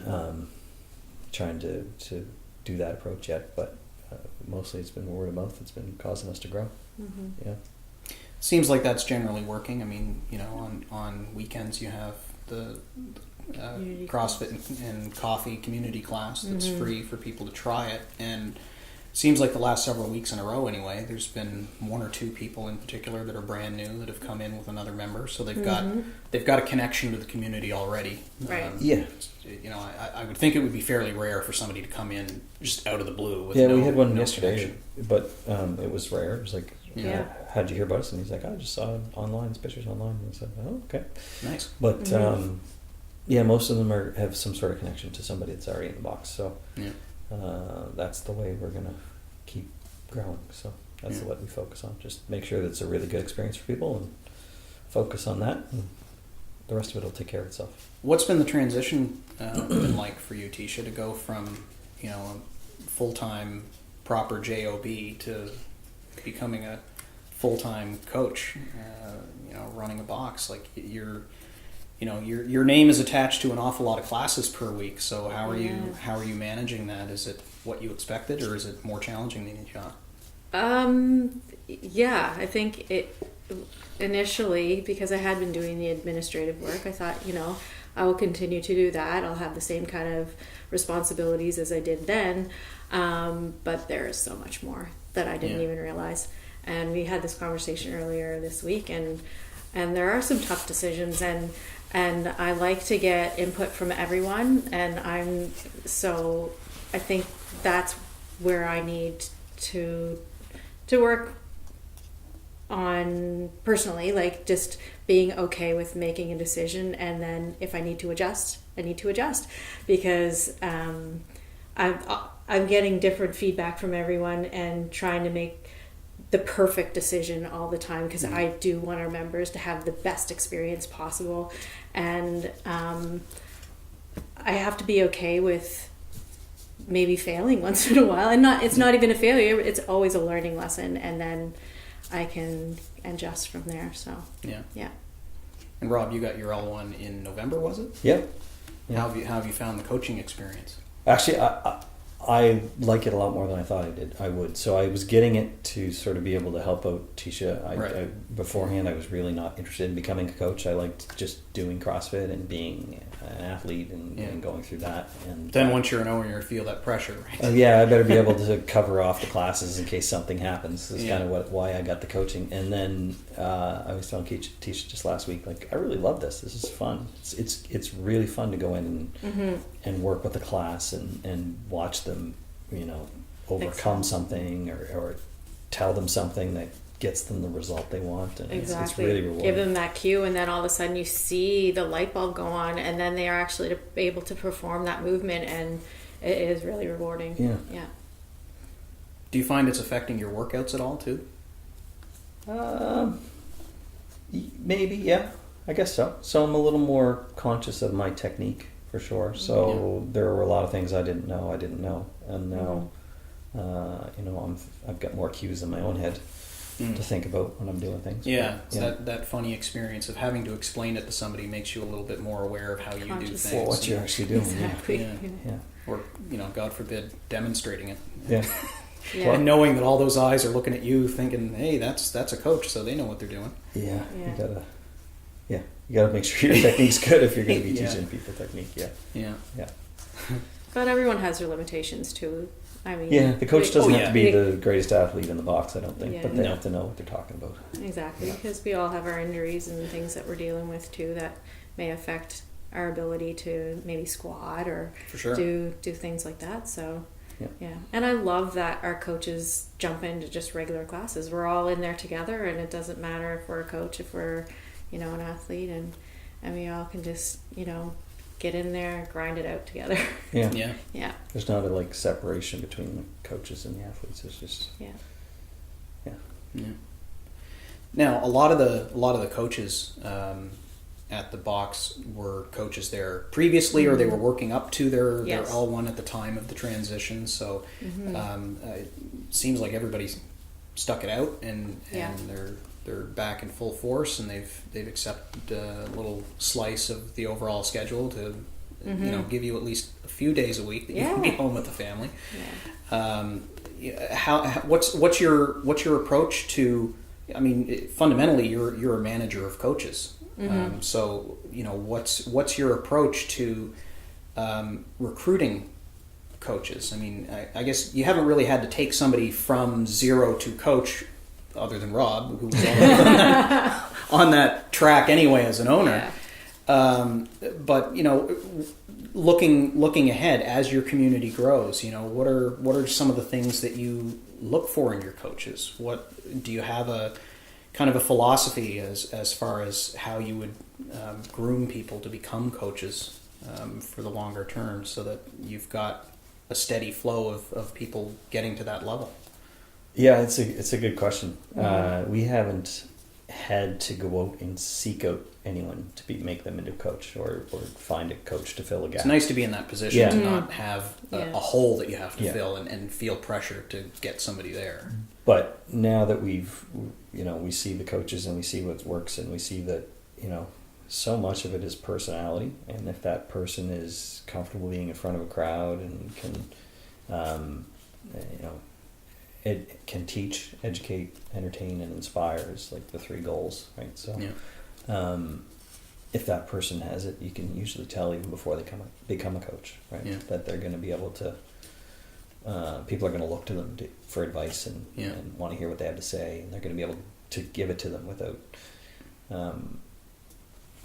trying to do that approach yet, but mostly it's been word of mouth that's been causing us to grow. Yeah. Seems like that's generally working. I mean, on weekends you have the CrossFit and coffee community class that's free for people to try it, and seems like the last several weeks in a row anyway, there's been 1 or 2 people in particular that are brand new that have come in with another member, so they've got a connection to the community already. Right. Yeah. I would think it would be fairly rare for somebody to come in just out of the blue with We had one no yesterday, connection. but it was rare. It was like, Yeah. how'd you hear about us? And he's like, I just saw it online, his pictures online. And I said, oh, okay. Nice. But most of them have some sort of connection to somebody that's already in the box. So Yeah. that's the way we're gonna keep growing. So that's what we focus on. Just make sure that it's a really good experience for people and focus on that. And the rest of it will take care of itself. What's been the transition been like for you, Ticia, to go from, a full-time proper JOB to becoming a full-time coach, running a box? Like your name is attached to an awful lot of classes per week. So how are you managing that? Is it what you expected, or is it more challenging than you thought? Yeah, I think it initially, because I had been doing the administrative work, I thought, I will continue to do that. I'll have the same kind of responsibilities as I did then. But there is so much more that I didn't even realize. And we had this conversation earlier this week, and there are some tough decisions, and I like to get input from everyone, and I think that's where I need to work on personally, like just being okay with making a decision, and then if I need to adjust, I need to adjust, because I'm getting different feedback from everyone and trying to make the perfect decision all the time, because I do want our members to have the best experience possible, and I have to be okay with maybe failing once in a while, and it's not even a failure, it's always a learning lesson, and then I can adjust from there. So yeah. And Rob, you got your L1 in November, was it? Yep. Yeah. How have you found the coaching experience? Actually, I like it a lot more than I thought I would. So I was getting it to sort of be able to help out Ticia. Beforehand, I was really not interested in becoming a coach. I liked just doing CrossFit and being an athlete and going through that. And then once you're an owner, you feel that pressure, right? I better be able to cover off the classes in case something happens. That's kind of why I got the coaching. And then I was telling Ticia just last week, like, I really love this. This is fun. It's really fun to go in and work with the class and watch them, overcome something or tell them something that gets them the result they want. And exactly. It's really rewarding. Give them that cue, and then all of a sudden you see the light bulb go on, and then they are actually able to perform that movement, and it is really rewarding. Yeah. Do you find it's affecting your workouts at all too? Maybe, yeah. I guess so. So I'm a little more conscious of my technique, for sure. So there were a lot of things I didn't know, and now I've got more cues in my own head to think about when I'm doing things. That funny experience of having to explain it to somebody makes you a little bit more aware of how you do things. Well, what you're actually doing. Exactly. Yeah. Or, God forbid, demonstrating it. Yeah. Yeah. And knowing that all those eyes are looking at you thinking, hey, that's a coach, so they know what they're doing. Yeah. You gotta make sure your technique's good if you're going to be teaching people technique. Yeah. But everyone has their limitations too. I mean, the coach doesn't have to be the greatest athlete in the box, I don't think, but they have to know what they're talking about. Exactly, because we all have our injuries and things that we're dealing with too that may affect our ability to maybe squat or do things like that. So and I love that our coaches jump into just regular classes. We're all in there together, and it doesn't matter if we're a coach, if we're an athlete, and we all can just get in there, grind it out together. Yeah. There's not a separation between the coaches and the athletes. It's just Yeah. Now, a lot of the coaches at the box were coaches there previously, or they were working up to their L1 at the time of the transition. So it seems like everybody's stuck it out, and they're back in full force, and they've accepted a little slice of the overall schedule to give you at least a few days a week that you can be home with the family. What's your approach to? I mean, fundamentally, you're a manager of coaches. So what's your approach to recruiting coaches? I mean, I guess you haven't really had to take somebody from zero to coach, other than Rob, who was on that track anyway as an owner. But looking ahead as your community grows, what are some of the things that you look for in your coaches? What do you have a kind of a philosophy as far as how you would groom people to become coaches for the longer term, so that you've got a steady flow of people getting to that level? Yeah, it's a good question. We haven't had to go out and seek out anyone to make them into a coach or find a coach to fill a gap. It's nice to be in that position Yeah. to not have a hole that you have to Yeah. fill and feel pressure to get somebody there. But now that we see the coaches and we see what works and we see that, so much of it is personality, and if that person is comfortable being in front of a crowd and can, it can teach, educate, entertain, and inspire is like the 3 goals, right? So, if that person has it, you can usually tell even before they become a coach, right? Yeah. That they're going to be able to. People are going to look to them for advice and want to hear what they have to say, and they're going to be able to give it to them without,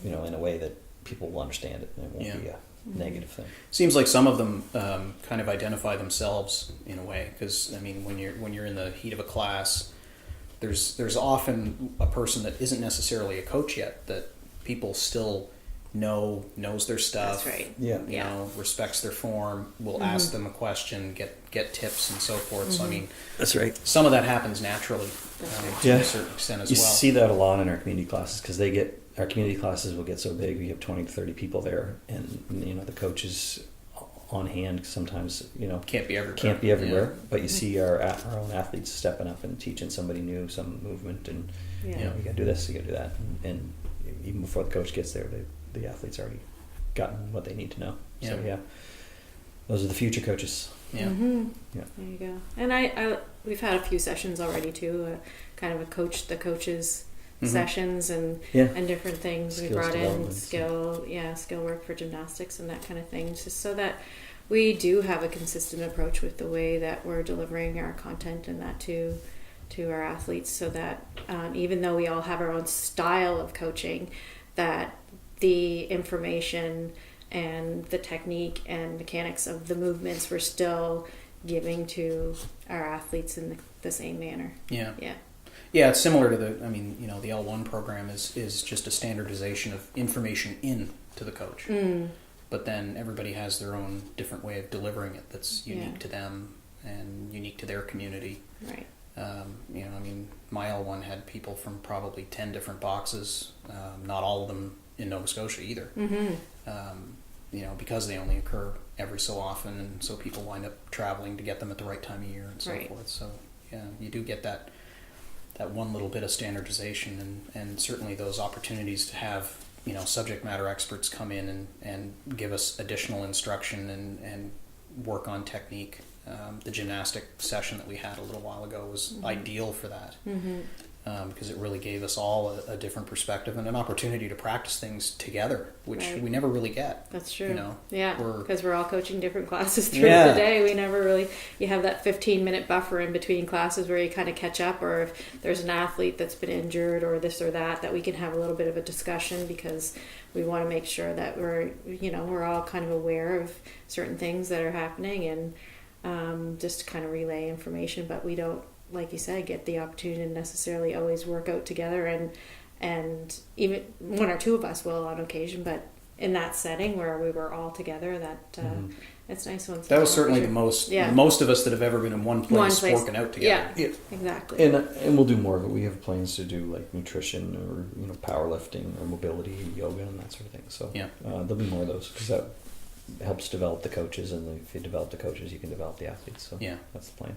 in a way that people will understand it and it won't be a negative thing. Seems like some of them kind of identify themselves in a way, because I mean, when you're in the heat of a class, there's often a person that isn't necessarily a coach yet that people still knows their stuff. That's right. Yeah. Respects their form, will ask them a question, get tips and so forth. So I mean, That's right. some of that happens naturally to a certain extent as You well. see that a lot in our community classes because our community classes will get so big. We have 20 to 30 people there, and the coaches on hand sometimes Can't be everywhere. Yeah. But you see our own athletes stepping up and teaching somebody new some movement, and you got to do this, you got to do that, and even before the coach gets there, the athletes already gotten what they need to know. So those are the future coaches. Yeah. Mm-hmm. Yeah. There you go. And we've had a few sessions already too, kind of the coaches sessions and different things. Skills We brought in development. skill work for gymnastics and that kind of thing, just so that we do have a consistent approach with the way that we're delivering our content and that to our athletes, so that even though we all have our own style of coaching, that the information and the technique and mechanics of the movements we're still giving to our athletes in the same manner. Yeah. Yeah. Yeah, it's similar to the L1 program is just a standardization of information in to the coach. But then everybody has their own different way of delivering it that's unique to them and unique to their community. Right. My L1 had people from probably 10 different boxes, not all of them in Nova Scotia either. Because they only occur every so often, and so people wind up traveling to get them at the right time of year and so forth. So you do get that one little bit of standardization, and certainly those opportunities to have subject matter experts come in and give us additional instruction and work on technique. The gymnastic session that we had a little while ago was ideal for that, because it really gave us all a different perspective and an opportunity to practice things together, which we never really get. That's true. We're because we're all coaching different classes throughout the day. We never really, you have that 15-minute buffer in between classes where you kind of catch up, or if there's an athlete that's been injured or this or that we can have a little bit of a discussion, because we want to make sure that we're all kind of aware of certain things that are happening, and just to kind of relay information. But we don't, like you said, get the opportunity to necessarily always work out together, and even one or two of us will on occasion, but in that setting where we were all together, that it's nice when that was certainly the most of us that have ever been in one place working out together. Yeah, exactly. And we'll do more of it. We have plans to do like nutrition or powerlifting or mobility, yoga, and that sort of thing. So there'll be more of those, because that helps develop the coaches, and if you develop the coaches, you can develop the athletes. So that's the plan.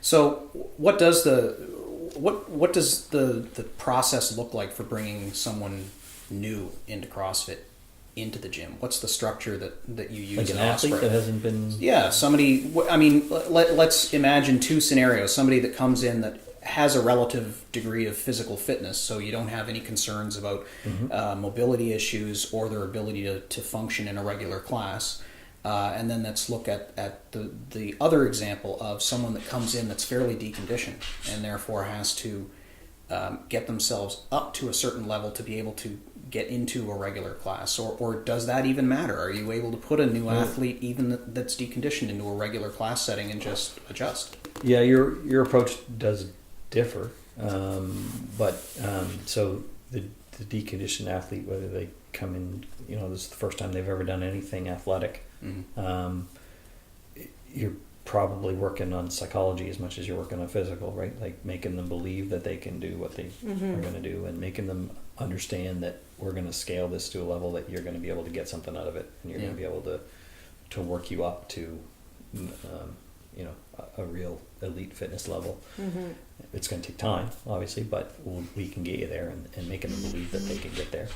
So what does the process look like for bringing someone new into CrossFit into the gym? What's the structure that you use? Like an athlete that hasn't been... Yeah, somebody... let's imagine two scenarios. Somebody that comes in that has a relative degree of physical fitness, so you don't have any concerns about mobility issues or their ability to function in a regular class. And then let's look at the other example of someone that comes in that's fairly deconditioned and therefore has to get themselves up to a certain level to be able to get into a regular class, or does that even matter? Are you able to put a new athlete even that's deconditioned into a regular class setting and just adjust? Yeah, your approach does differ, so the deconditioned athlete, whether they come in, this is the first time they've ever done anything athletic, you're probably working on psychology as much as you're working on physical, right? Like making them believe that they can do what they are going to do, and making them understand that we're going to scale this to a level that you're going to be able to get something out of it, and you're going to be able to work you up to, a real elite fitness level. It's going to take time, obviously, but we can get you there, and making them believe that they can get there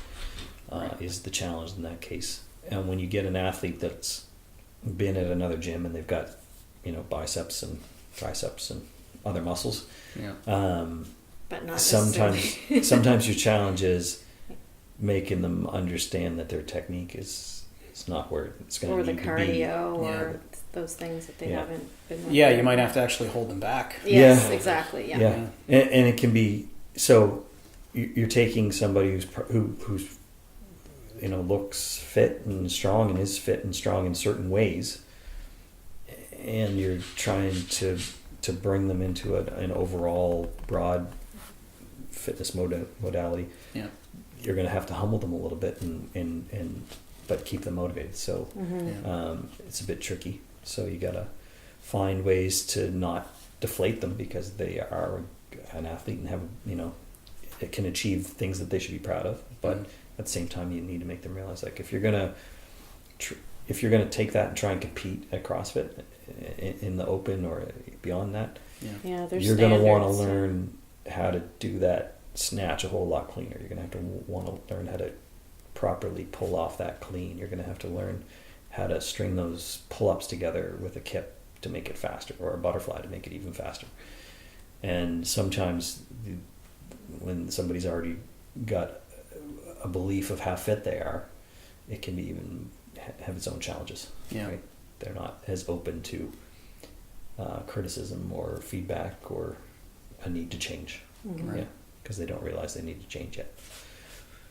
is the challenge in that case. And when you get an athlete that's been at another gym and they've got, biceps and triceps and other muscles, but not sometimes your challenge is making them understand that their technique is not where it's going to need to be. Or the cardio, or those things that they haven't been working. Yeah, you might have to actually hold them back. Yes, exactly. Yeah. And it can be, so you're taking somebody who's looks fit and strong and is fit and strong in certain ways, and you're trying to bring them into an overall broad fitness modality. Yeah, you're going to have to humble them a little bit and but keep them motivated. So it's a bit tricky. So you got to find ways to not deflate them, because they are an athlete and have it can achieve things that they should be proud of, but at the same time you need to make them realize, like, if you're gonna take that and try and compete at CrossFit in the open or beyond that, you're going to want to learn how to do that snatch a whole lot cleaner. You're going to have to want to learn how to properly pull off that clean. You're going to have to learn how to string those pull-ups together with a kip to make it faster, or a butterfly to make it even faster. And sometimes when somebody's already got a belief of how fit they are, it can be even have its own challenges. Right? They're not as open to criticism or feedback or a need to change. Right. Because they don't realize they need to change yet.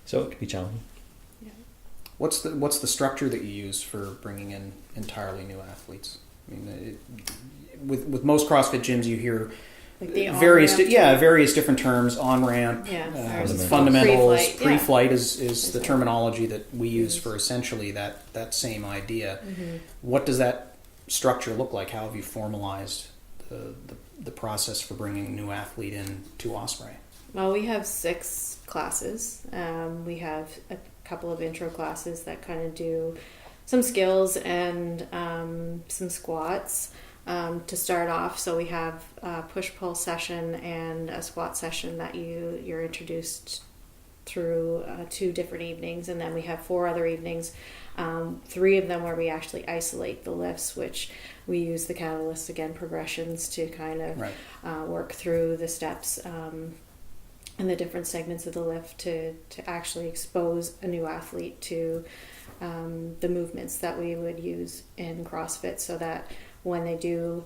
So it can be challenging. What's the structure that you use for bringing in entirely new athletes? I mean, with most CrossFit gyms, you hear like the various different terms. On ramp, fundamentals, pre-flight is the terminology that we use for essentially that same idea. What does that structure look like? How have you formalized the process for bringing a new athlete in to Osprey? Well, we have 6 classes. We have a couple of intro classes that kind of do some skills and some squats to start off. So we have a push-pull session and a squat session that you're introduced through 2 different evenings, and then we have 4 other evenings, 3 of them where we actually isolate the lifts, which we use the catalyst again progressions to kind of work through the steps and the different segments of the lift to actually expose a new athlete to the movements that we would use in CrossFit, so that when they do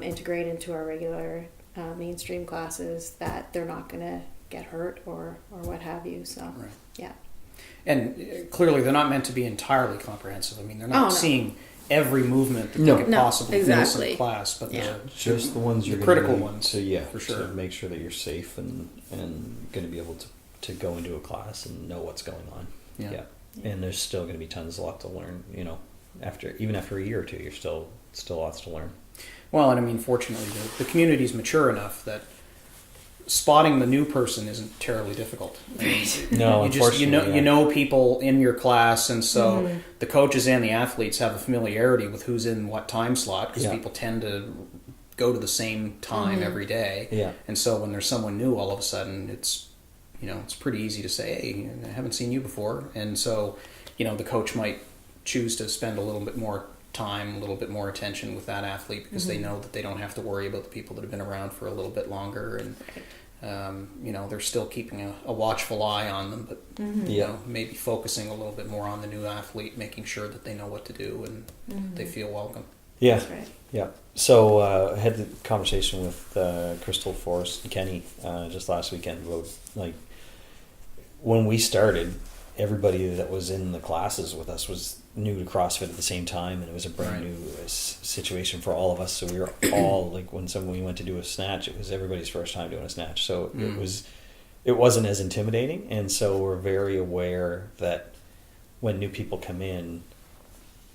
integrate into our regular mainstream classes, that they're not going to get hurt or what have you. So and clearly they're not meant to be entirely comprehensive. I mean, they're not seeing every movement that they could possibly miss in class, but just the ones you're critical ones. So for sure, to make sure that you're safe and going to be able to go into a class and know what's going on. And there's still going to be a lot to learn. After a year or 2, you're still lots to learn. Well, and I mean, fortunately, the community's mature enough that spotting the new person isn't terribly difficult. I mean, you know people in your class, and so the coaches and the athletes have a familiarity with who's in what time slot, because people tend to go to the same time every day. And so when there's someone new, all of a sudden it's pretty easy to say, hey, I haven't seen you before. And so the coach might choose to spend a little bit more time, a little bit more attention with that athlete, because they know that they don't have to worry about the people that have been around for a little bit longer, and they're still keeping a watchful eye on them, but maybe focusing a little bit more on the new athlete, making sure that they know what to do and they feel welcome. That's right. So I had the conversation with Crystal, Forrest, and Kenny just last weekend about, like, when we started, everybody that was in the classes with us was new to CrossFit at the same time, and it was a brand new situation for all of us. So we were all like, when we went to do a snatch, it was everybody's first time doing a snatch. So it wasn't as intimidating, and so we're very aware that when new people come in,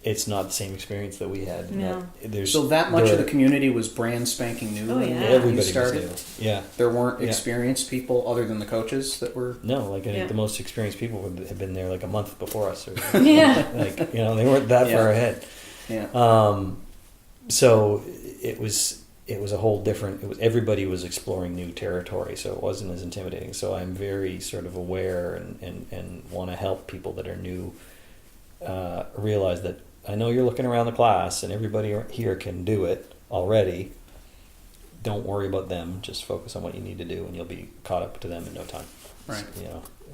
it's not the same experience that we had. No. So that much of the community was brand spanking new when everybody you started? was new. Yeah. There weren't experienced people other than the coaches that were... No, like I think the most experienced people had been there like a month before us. Or, like, they weren't that far ahead. Yeah. So it was a whole different... everybody was exploring new territory, so it wasn't as intimidating. So I'm very sort of aware and want to help people that are new realize that I know you're looking around the class and everybody here can do it already. Don't worry about them. Just focus on what you need to do and you'll be caught up to them in no time. Right.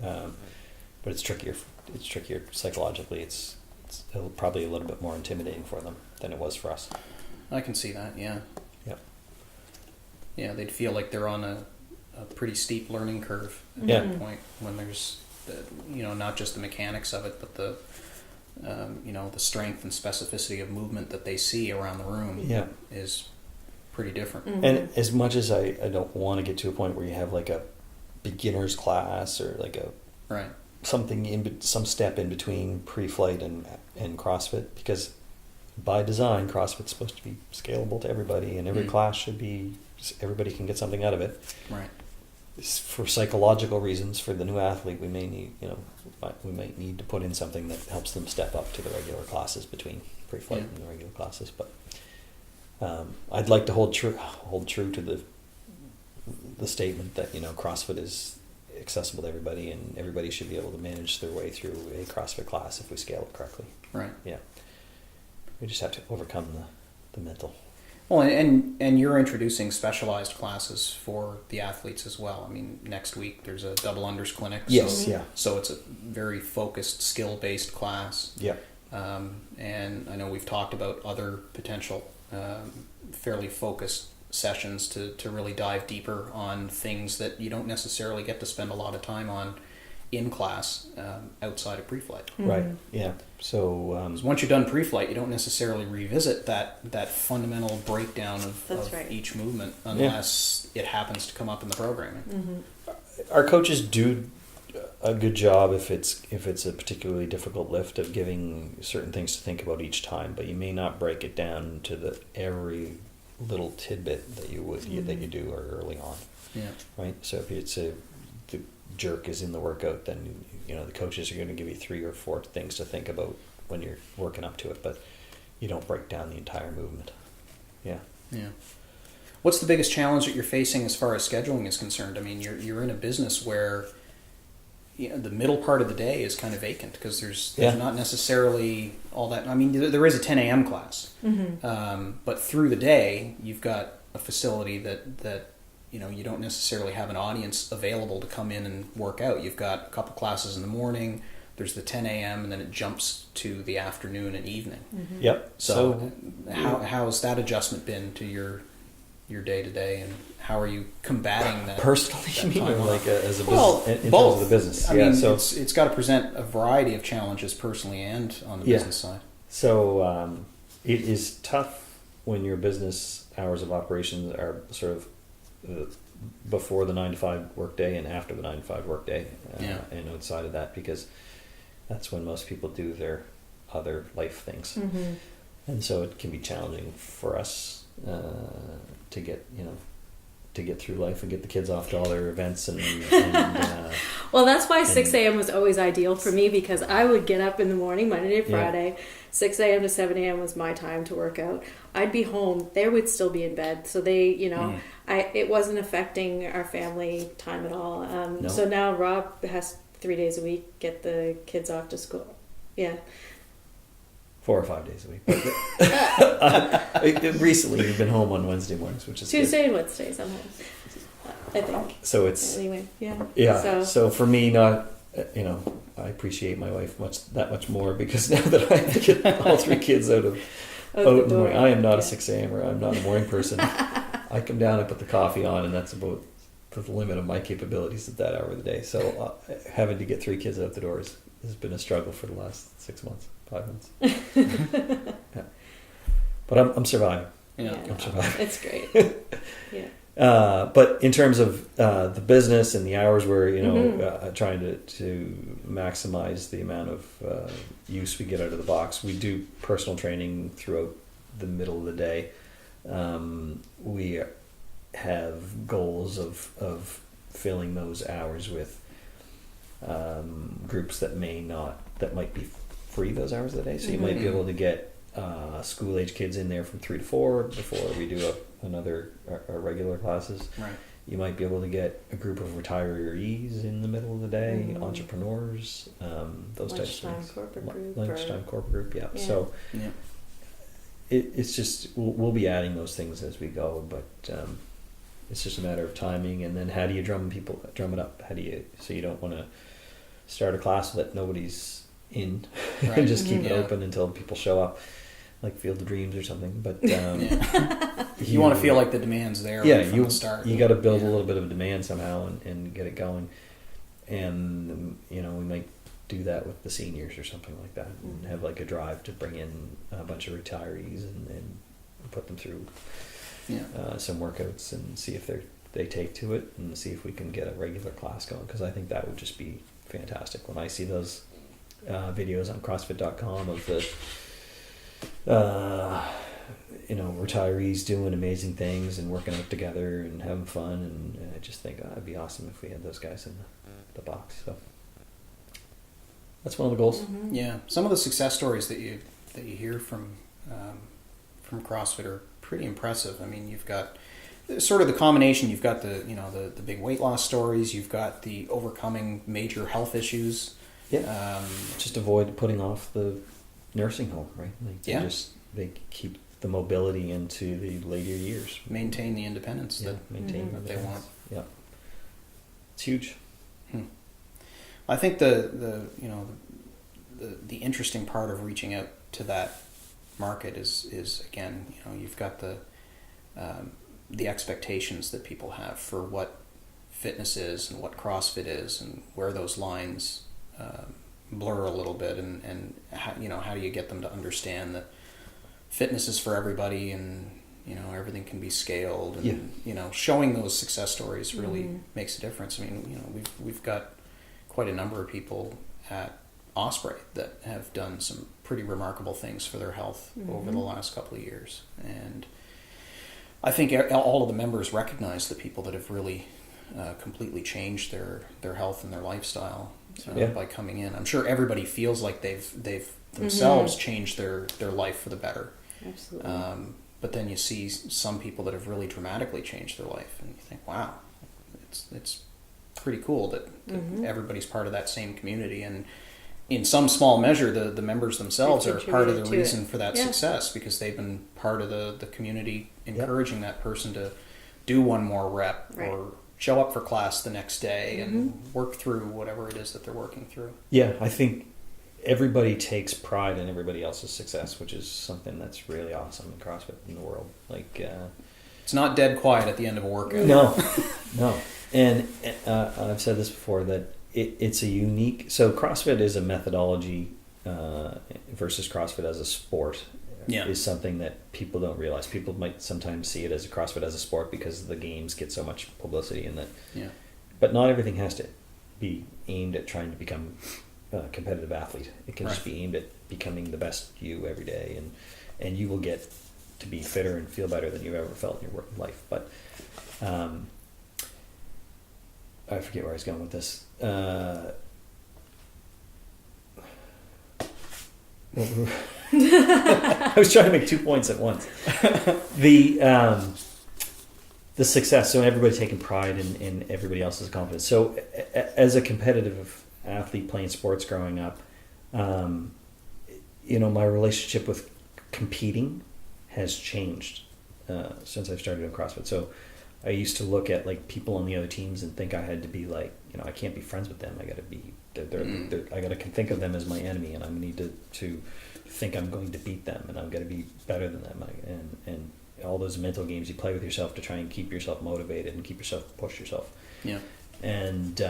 But it's trickier. It's trickier psychologically. It's probably a little bit more intimidating for them than it was for us. I can see that, yeah. Yep. Yeah, they'd feel like they're on a pretty steep learning curve at that point when there's, not just the mechanics of it, but the strength and specificity of movement that they see around the room is pretty different. Mm-hmm. And as much as I don't want to get to a point where you have like a beginner's class or like some step in between pre-flight and CrossFit, because by design CrossFit's supposed to be scalable to everybody and every class should be, everybody can get something out of it. Right. For psychological reasons, for the new athlete, we may need, we might need to put in something that helps them step up to the regular classes between pre-flight and the regular classes. But I'd like to hold true to the statement that CrossFit is accessible to everybody, and everybody should be able to manage their way through a CrossFit class if we scale it correctly. Right. Yeah. We just have to overcome the mental. Well, and you're introducing specialized classes for the athletes as well. I mean, next week there's a double unders clinic. Yes, So it's a very focused, skill-based class. Yeah. And I know we've talked about other potential fairly focused sessions to really dive deeper on things that you don't necessarily get to spend a lot of time on in class outside of pre-flight. Right. Yeah. So 'cause once you're done pre-flight, you don't necessarily revisit that fundamental breakdown of each movement unless it happens to come up in the programming. Mm-hmm. Our coaches do a good job if it's a particularly difficult lift of giving certain things to think about each time, but you may not break it down to every little tidbit that you do early on. Yeah. Right. So if it's the jerk is in the workout, then the coaches are going to give you 3 or 4 things to think about when you're working up to it, but you don't break down the entire movement. Yeah. Yeah. What's the biggest challenge that you're facing as far as scheduling is concerned? I mean, you're in a business where the middle part of the day is kind of vacant because there's not necessarily all that. I mean, there is a 10 a.m. class, but through the day you've got a facility that you don't necessarily have an audience available to come in and work out. You've got a couple classes in the morning, there's the 10 a.m. and then it jumps to the afternoon and evening. Mm-hmm. Yep. So how has that adjustment been to your day-to-day, and how are you combating that? Personally, that like as a business, well, in both. terms of the business. I mean, so it's got to present a variety of challenges personally and on the business side. So it is tough when your business hours of operations are sort of before the 9 to 5 workday and after the 9 to 5 workday, and outside of that, because that's when most people do their other life things, and so it can be challenging for us to get through life and get the kids off to all their events and well, that's why 6 a.m. was always ideal for me, because I would get up in the morning, Monday to Friday. 6 a.m. to 7 a.m. was my time to work out. I'd be home. They would still be in bed. So they, it wasn't affecting our family time at all. No. So now Rob has 3 days a week, get the kids off to school. Yeah. 4 or 5 days a week. Recently, we've been home on Wednesday mornings, which is Tuesday good. and Wednesday sometimes, I think. So it's anyway, yeah. Yeah. So for me, not I appreciate my wife that much more, because now that I have to get all 3 kids out in the morning, I am not a 6 a.m. I'm not a morning person. I come down and put the coffee on, and that's about the limit of my capabilities at that hour of the day. So having to get 3 kids out the door has been a struggle for the last 6 months. 5 months. Yeah. But I'm surviving. Yeah. I'm surviving. It's great. Yeah. But in terms of the business and the hours, we're trying to maximize the amount of use we get out of the box. We do personal training throughout the middle of the day. We have goals of filling those hours with groups that might be free those hours of the day. So you might be able to get school age kids in there from 3 to 4 before we do our regular classes. Right. You might be able to get a group of retirees in the middle of the day, entrepreneurs, those types of things. Lunchtime corporate group, yeah. So it's just we'll be adding those things as we go, but it's just a matter of timing. And then how do you drum it up? So you don't want to start a class that nobody's in and just keep it open until people show up, like Field of Dreams or something. But you want to feel like the demand's there from the start. You got to build a little bit of demand somehow and get it going. And we might do that with the seniors or something like that, and have like a drive to bring in a bunch of retirees and put them through some workouts and see if they take to it, and see if we can get a regular class going, because I think that would just be fantastic. When I see those videos on CrossFit.com of the retirees doing amazing things and working out together and having fun, and I just think it'd be awesome if we had those guys in the box. So that's one of the goals. Yeah, some of the success stories that you hear from CrossFit are pretty impressive. I mean, you've got sort of the combination. You've got the big weight loss stories. You've got the overcoming major health issues. Yeah. Just avoid putting off the nursing home, right? They keep the mobility into the later years. Maintain the independence that they want. Yeah. It's huge. I think the interesting part of reaching out to that market is again, you've got the expectations that people have for what fitness is and what CrossFit is, and where those lines blur a little bit, and how do you get them to understand that fitness is for everybody, and everything can be scaled, and showing those success stories really makes a difference. I mean, we've got quite a number of people at Osprey that have done some pretty remarkable things for their health over the last couple of years, and I think all of the members recognize the people that have really completely changed their health and their lifestyle by coming in. I'm sure everybody feels like they've themselves changed their life for the better. Absolutely. But then you see some people that have really dramatically changed their life, and you think, wow, it's pretty cool that everybody's part of that same community, and in some small measure the members themselves are part of the reason for that success, because they've been part of the community encouraging that person to do one more rep or show up for class the next day and work through whatever it is that they're working through. Yeah, I think everybody takes pride in everybody else's success, which is something that's really awesome in CrossFit in the world. Like, it's not dead quiet at the end of a workout. No. And I've said this before, that it's a unique... So CrossFit is a methodology versus CrossFit as a sport is something that people don't realize. People might sometimes see it as a CrossFit as a sport because the games get so much publicity, and that. Yeah. But not everything has to be aimed at trying to become a competitive athlete. It can just be aimed at becoming the best you every day, and you will get to be fitter and feel better than you've ever felt in your work life. But I forget where I was going with this. I was trying to make 2 points at once. The success, so everybody taking pride in everybody else's confidence. So as a competitive athlete playing sports growing up, my relationship with competing has changed since I've started doing CrossFit. So I used to look at like people on the other teams and think I had to be like, I can't be friends with them. I got to be, I got to think of them as my enemy, and I need to think I'm going to beat them, and I'm going to be better than them. And all those mental games you play with yourself to try and keep yourself motivated and push yourself. Yeah. And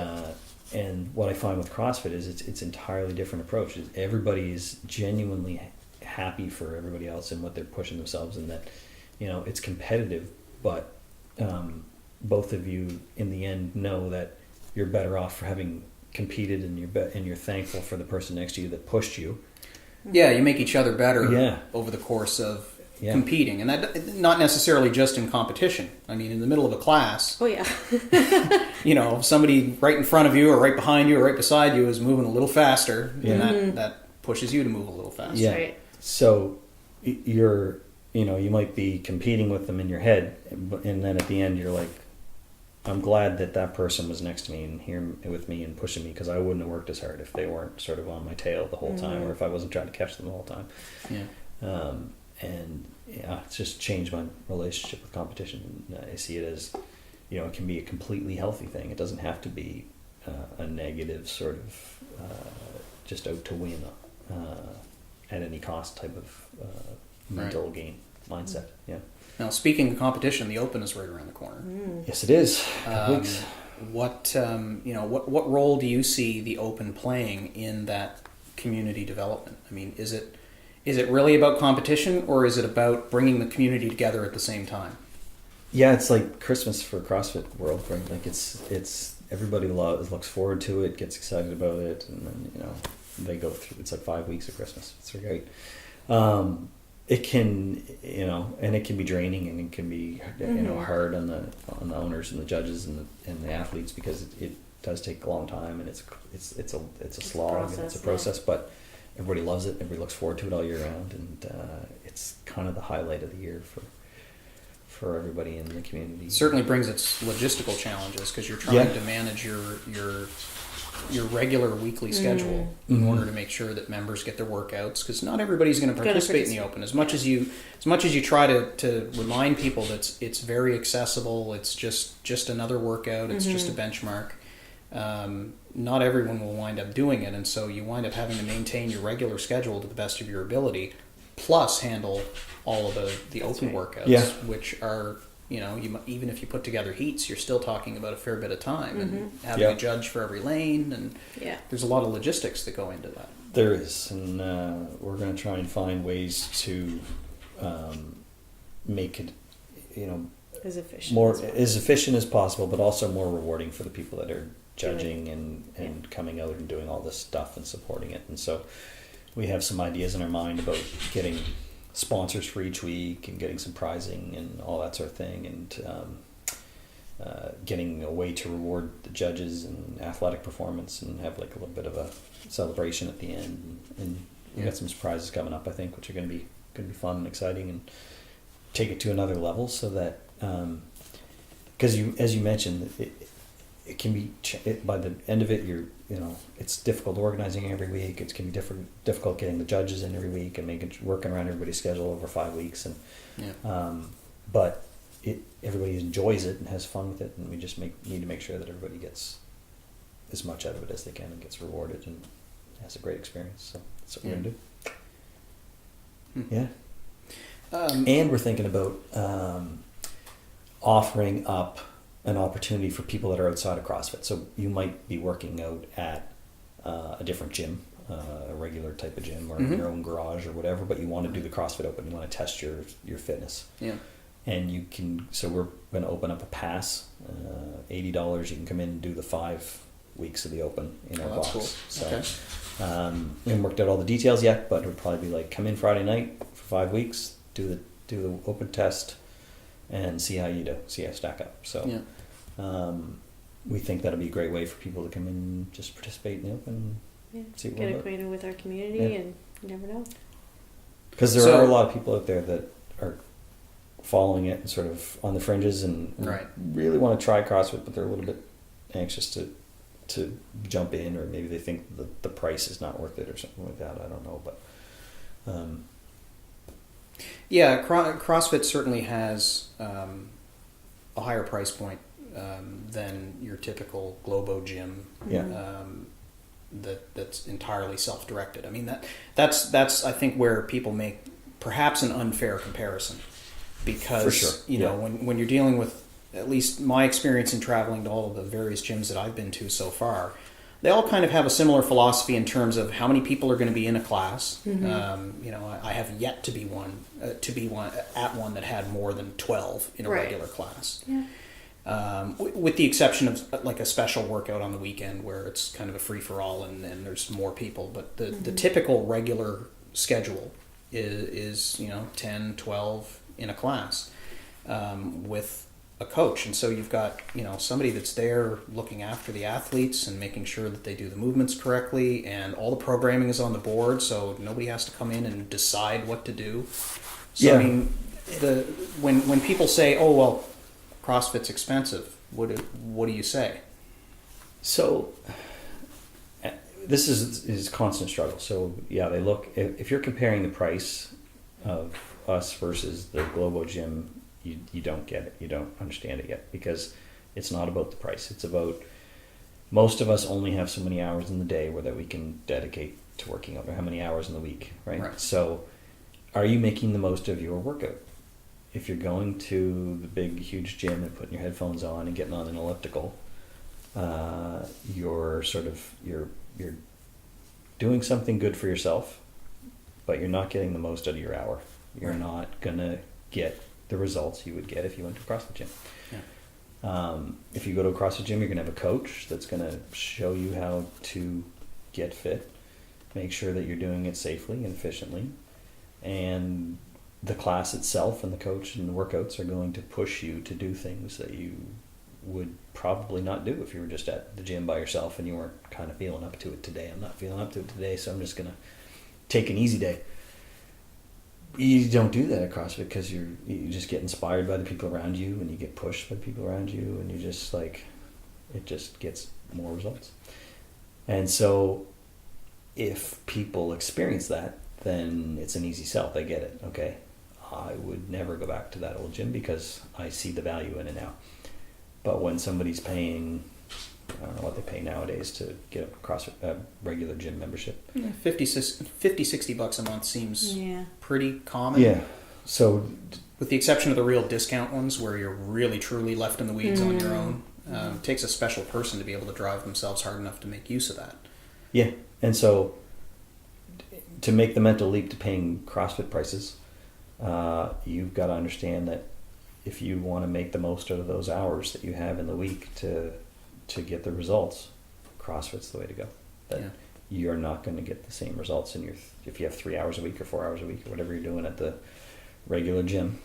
what I find with CrossFit is it's entirely different approach. Everybody is genuinely happy for everybody else and what they're pushing themselves, and that it's competitive, but both of you in the end know that you're better off for having competed, and you're thankful for the person next to you that pushed you. Yeah, you make each other better Yeah. over the course of Yeah. competing, and that not necessarily just in competition. I mean, in the middle of a class, Oh yeah. you know, somebody right in front of you or right behind you or right beside you is moving a little faster, Yeah. and that pushes you to move a little faster. Yeah. Right. So you're, you might be competing with them in your head, and then at the end you're like, I'm glad that person was next to me and here with me and pushing me, because I wouldn't have worked as hard if they weren't sort of on my tail the whole time, or if I wasn't trying to catch them the whole time. Yeah. And yeah, it's just changed my relationship with competition. I see it as, it can be a completely healthy thing. It doesn't have to be a negative sort of just out to win at any cost type of mental game mindset. Yeah. Now, speaking of competition, the Open is right around the corner. Yes, it is. Weeks. What role do you see the Open playing in that community development? I mean, is it really about competition, or is it about bringing the community together at the same time? Yeah, it's like Christmas for CrossFit world, right? Like it's everybody looks forward to it, gets excited about it, and then they go through. It's like 5 weeks of Christmas. It's great. It can, and it can be draining, and it can be, hard on the owners and the judges and the athletes, because it does take a long time, and it's a slog, and it's a process. Yeah. But everybody loves it. Everybody looks forward to it all year round, and it's kind of the highlight of the year for everybody in the community. It certainly brings its logistical challenges, because you're trying to manage your regular weekly schedule in order to make sure that members get their workouts, because not everybody's going to participate in the Open. As much as you try to remind people that it's very accessible, it's just another workout, it's just a benchmark. Not everyone will wind up doing it, and so you wind up having to maintain your regular schedule to the best of your ability, plus handle all of the Open workouts, which are, even if you put together heats, you're still talking about a fair bit of time, and having a judge for every lane, and there's a lot of logistics that go into that. There is, and we're going to try and find ways to make it, as efficient as possible, but also more rewarding for the people that are judging and coming out and doing all this stuff and supporting it. And so we have some ideas in our mind about getting sponsors for each week and getting some prizing and all that sort of thing, and getting a way to reward the judges and athletic performance, and have like a little bit of a celebration at the end. And we got some surprises coming up, I think, which are going to be fun and exciting, and take it to another level, so that because as you mentioned, it can be by the end of it, it's difficult organizing every week. It can be difficult getting the judges in every week and working around everybody's schedule over 5 weeks, and but everybody enjoys it and has fun with it, and we just need to make sure that everybody gets as much out of it as they can and gets rewarded and has a great experience. So that's what we're gonna do. Yeah. And we're thinking about offering up an opportunity for people that are outside of CrossFit. So you might be working out at a different gym, a regular type of gym, or in your own garage or whatever, but you want to do the CrossFit Open. You want to test your fitness. Yeah. And you can. So we're going to open up a pass, $80. You can come in and do the 5 weeks of the Open in our box. Cool. So, okay. We haven't worked out all the details yet, but it would probably be like, come in Friday night for 5 weeks, do the Open test, and see how you do, see how you stack up. So we think that'll be a great way for people to come in and just participate in the Open. See what get acquainted with our community, and you never know. Because there are a lot of people out there that are following it and sort of on the fringes and really want to try CrossFit, but they're a little bit anxious to jump in, or maybe they think the price is not worth it or something like that. I don't know, but CrossFit certainly has a higher price point than your typical Globo gym. That's entirely self-directed. I mean, that's I think where people make perhaps an unfair comparison, because when you're dealing with, at least my experience in traveling to all of the various gyms that I've been to so far, they all kind of have a similar philosophy in terms of how many people are going to be in a class. I have yet to be one at one that had more than 12 in a regular class. with the exception of like a special workout on the weekend where it's kind of a free-for-all and there's more people. But the typical regular schedule is 10, 12 in a class with a coach. And so you've got, somebody that's there looking after the athletes and making sure that they do the movements correctly, and all the programming is on the board, so nobody has to come in and decide what to do. So, Yeah. I mean, when people say, "Oh, well, CrossFit's expensive," what do you say? So this is constant struggle. So yeah, they look, if you're comparing the price of us versus the Globo gym, you don't get it. You don't understand it yet, because it's not about the price. It's about, most of us only have so many hours in the day that we can dedicate to working out, or how many hours in the week, right? So are you making the most of your workout? If you're going to the big, huge gym and putting your headphones on and getting on an elliptical, you're doing something good for yourself, but you're not getting the most out of your hour. You're not gonna get the results you would get if you went to a CrossFit gym. Yeah. If you go to a CrossFit gym, you're gonna have a coach that's gonna show you how to get fit, make sure that you're doing it safely and efficiently, and the class itself and the coach and the workouts are going to push you to do things that you would probably not do if you were just at the gym by yourself and you weren't kind of feeling up to it today. I'm not feeling up to it today, so I'm just going to take an easy day. You don't do that at CrossFit, because you just get inspired by the people around you, and you get pushed by the people around you, and you just it just gets more results. And so if people experience that, then it's an easy sell. They get it. Okay, I would never go back to that old gym because I see the value in it now. But when somebody's paying, I don't know what they pay nowadays to get a CrossFit regular gym membership. Yeah, $50-$60 a month seems pretty common. Yeah. So, with the exception of the real discount ones where you're really truly left in the weeds on your own, it takes a special person to be able to drive themselves hard enough to make use of that. Yeah, and so to make the mental leap to paying CrossFit prices, you've got to understand that if you want to make the most out of those hours that you have in the week to get the results, CrossFit's the way to go. You're not going to get the same results if you have 3 hours a week or 4 hours a week or whatever you're doing at the regular gym.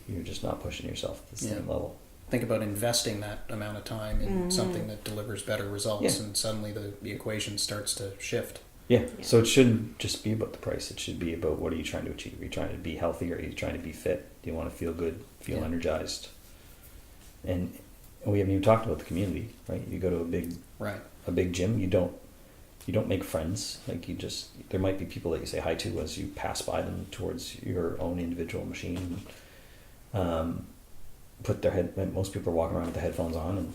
You're just not pushing yourself at the same level. Think about investing that amount of time in something that delivers better results, and suddenly the equation starts to shift. Yeah, so it shouldn't just be about the price. It should be about, what are you trying to achieve? Are you trying to be healthy, or are you trying to be fit? Do you want to feel good, feel energized? And we haven't even talked about the community, right? You go to a big gym, you don't make friends. There might be people that you say hi to as you pass by them towards your own individual machine. Most people are walking around with the headphones on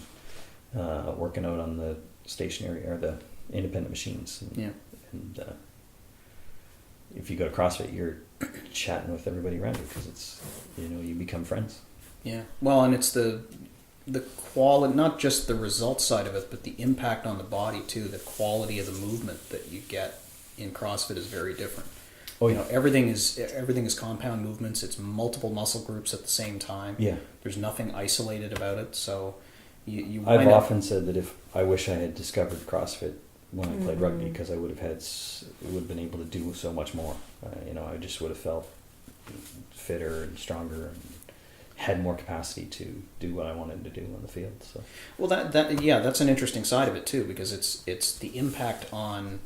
and working out on the stationary or the independent machines. And if you go to CrossFit, you're chatting with everybody around you, because it's, you become friends. Yeah. Well, and it's the quality, not just the results side of it, but the impact on the body too. The quality of the movement that you get in CrossFit is very different. Oh, yeah. Everything is compound movements. It's multiple muscle groups at the same time. Yeah. There's nothing isolated about it. So I've often said that if I wish I had discovered CrossFit when I played rugby, because I would have been able to do so much more. I just would have felt fitter and stronger and had more capacity to do what I wanted to do on the field. So, well, that's an interesting side of it too, because it's the impact on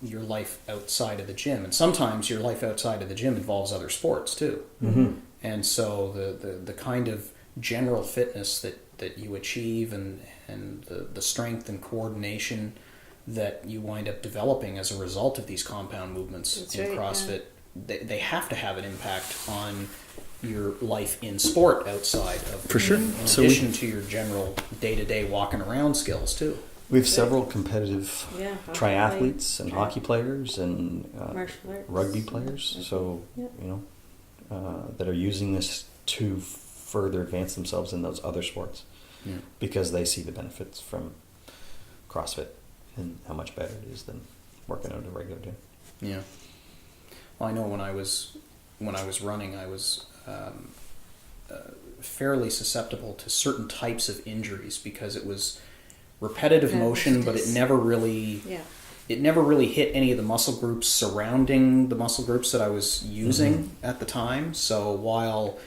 your life outside of the gym, and sometimes your life outside of the gym involves other sports too. Mm-hmm. And so the kind of general fitness that you achieve and the strength and coordination that you wind up developing as a result of these compound movements in CrossFit, they have to have an impact on your life in sport outside of, for sure, in addition to your general day-to-day walking around skills too. We have several competitive triathletes and hockey players and rugby players, so that are using this to further advance themselves in those other sports, because they see the benefits from CrossFit and how much better it is than working out at a regular gym. Yeah. Well, I know when I was running, I was fairly susceptible to certain types of injuries because it was repetitive motion, but it never really hit any of the muscle groups surrounding the muscle groups that I was using at the time. So while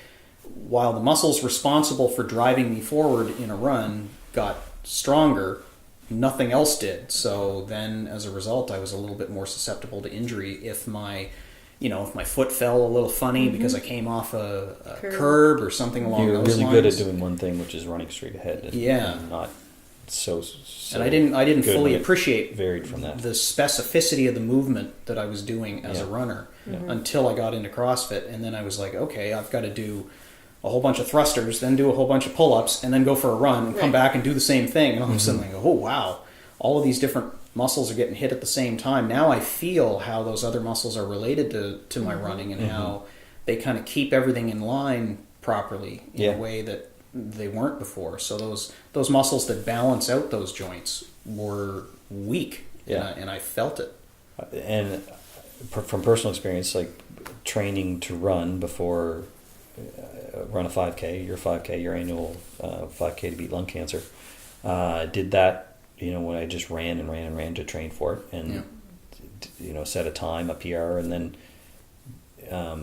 the muscles responsible for driving me forward in a run got stronger, nothing else did. So then as a result, I was a little bit more susceptible to injury if my foot fell a little funny because I came off a curb or something along those lines. You're really good at doing one thing, which is running straight ahead and not so and I didn't fully appreciate varied from that. the specificity of the movement that I was doing as a runner until I got into CrossFit, and then I was like, okay, I've got to do a whole bunch of thrusters, then do a whole bunch of pull-ups, and then go for a run and come back and do the same thing. And all of a sudden I go, oh wow, all of these different muscles are getting hit at the same time. Now I feel how those other muscles are related to my running and how they kind of keep everything in line properly in a way that they weren't before. So those muscles that balance out those joints were weak, and I felt it. And from personal experience, like training to run before run a 5K, your annual 5K to beat lung cancer, did that, when I just ran to train for it, and set a time, a PR, and then a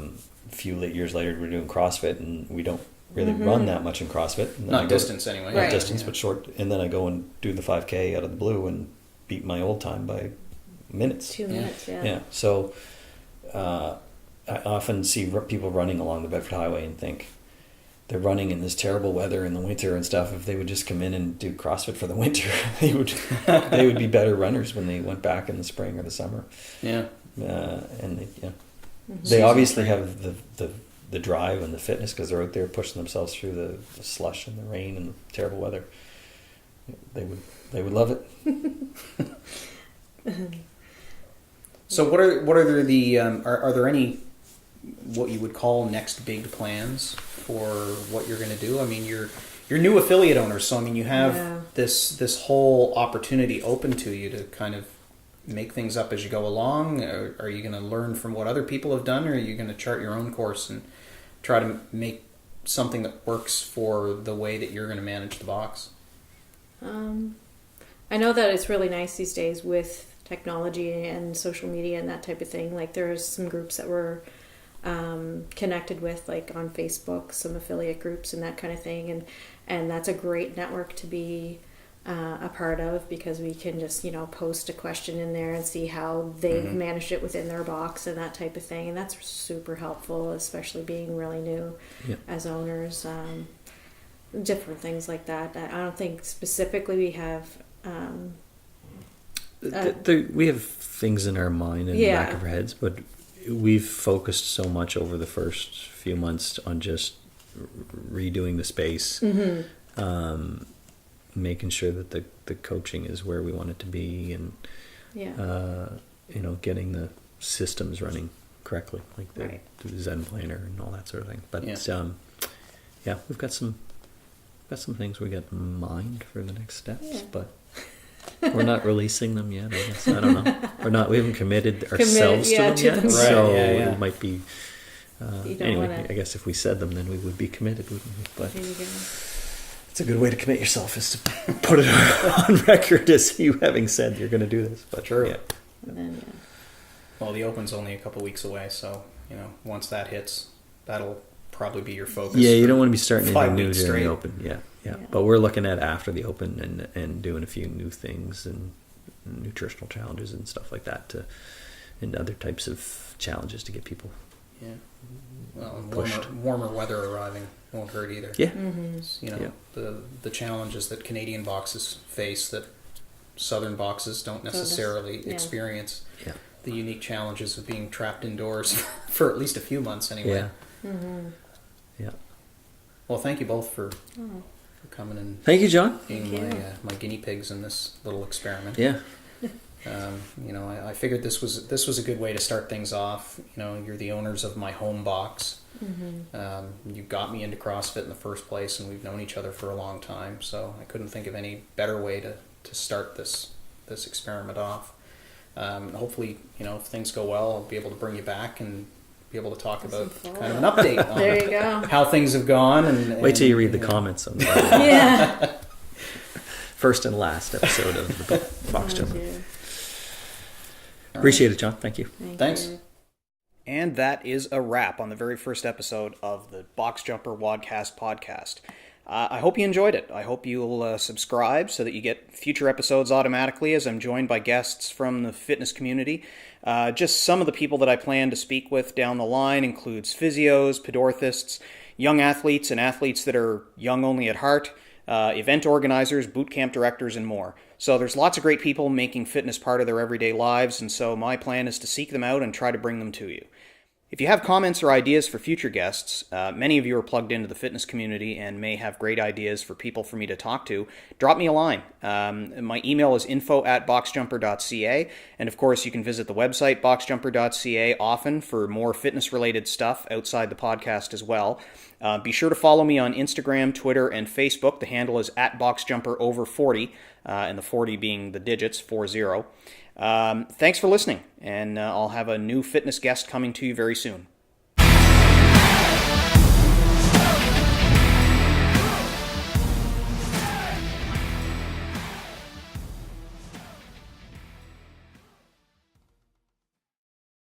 few years later we're doing CrossFit, and we don't really run that much in CrossFit. Not distance anyway. Not distance, but short. And then I go and do the 5K out of the blue and beat my old time by minutes. 2 minutes, Yeah. So I often see people running along the Bedford Highway and think they're running in this terrible weather in the winter and stuff. If they would just come in and do CrossFit for the winter, they would be better runners when they went back in the spring or the summer. Yeah. They obviously have the drive and the fitness because they're out there pushing themselves through the slush and the rain and the terrible weather. They would love it. So what are the are there any what you would call next big plans for what you're going to do? I mean, you're new affiliate owners, so I mean you have this whole opportunity open to you to kind of make things up as you go along. Are you going to learn from what other people have done, or are you going to chart your own course and try to make something that works for the way that you're going to manage the box? I know that it's really nice these days with technology and social media and that type of thing. Like there's some groups that we're connected with, like on Facebook, some affiliate groups and that kind of thing, and that's a great network to be a part of, because we can just post a question in there and see how they've managed it within their box and that type of thing, and that's super helpful, especially being really new as owners. Different things like that. I don't think specifically we have we have things in our mind and the back of our heads, but we've focused so much over the first few months on just redoing the space, making sure that the coaching is where we want it to be, and getting the systems running correctly, like the Zen planner and all that sort of thing. But we've got some things we got in mind for the next steps, but we're not releasing them yet. I guess I don't know. We haven't committed ourselves to them yet. Right. So it might be. Anyway, I guess if we said them, then we would be committed, wouldn't we? But it's a good way to commit yourself, is to put it on record as you having said you're going to do this. But true. Yeah. And then, Well, the Open's only a couple weeks away, so once that hits, that'll probably be your focus. Yeah, you don't want to be starting anything new during straight. the Open. Yeah. But we're looking at after the Open and doing a few new things and nutritional challenges and stuff like that, and other types of challenges to get people pushed. Warmer weather arriving won't hurt either. Yeah. The challenges that Canadian boxes face that Southern boxes don't necessarily experience. Yeah. The unique challenges of being trapped indoors for at least a few months anyway. Yeah. Yeah. Well, thank you both for coming and thank you, John. being my guinea pigs in this little experiment. Yeah. I figured this was a good way to start things off. You're the owners of my home box. You got me into CrossFit in the first place, and we've known each other for a long time. So I couldn't think of any better way to start this experiment off. Hopefully, if things go well, I'll be able to bring you back and be able to talk about Some kind of an update on There you go. how things have gone. And Wait till you read the know. comments on the Yeah. first and last episode of the Box Jumper. Thank you. Appreciate it, John. Thank you. Thanks. You. And that is a wrap on the very first episode of the Box Jumper Wadcast podcast. I hope you enjoyed it. I hope you'll subscribe so that you get future episodes automatically as I'm joined by guests from the fitness community. Just some of the people that I plan to speak with down the line includes physios, podorthists, young athletes and athletes that are young only at heart, event organizers, boot camp directors, and more. So there's lots of great people making fitness part of their everyday lives, and so my plan is to seek them out and try to bring them to you. If you have comments or ideas for future guests, many of you are plugged into the fitness community and may have great ideas for people for me to talk to, drop me a line. My email is info@boxjumper.ca, and of course you can visit the website boxjumper.ca often for more fitness-related stuff outside the podcast as well. Be sure to follow me on Instagram, Twitter, and Facebook. The handle is @boxjumperover40, and the 40 being the digits, 40. Thanks for listening, and I'll have a new fitness guest coming to you very soon.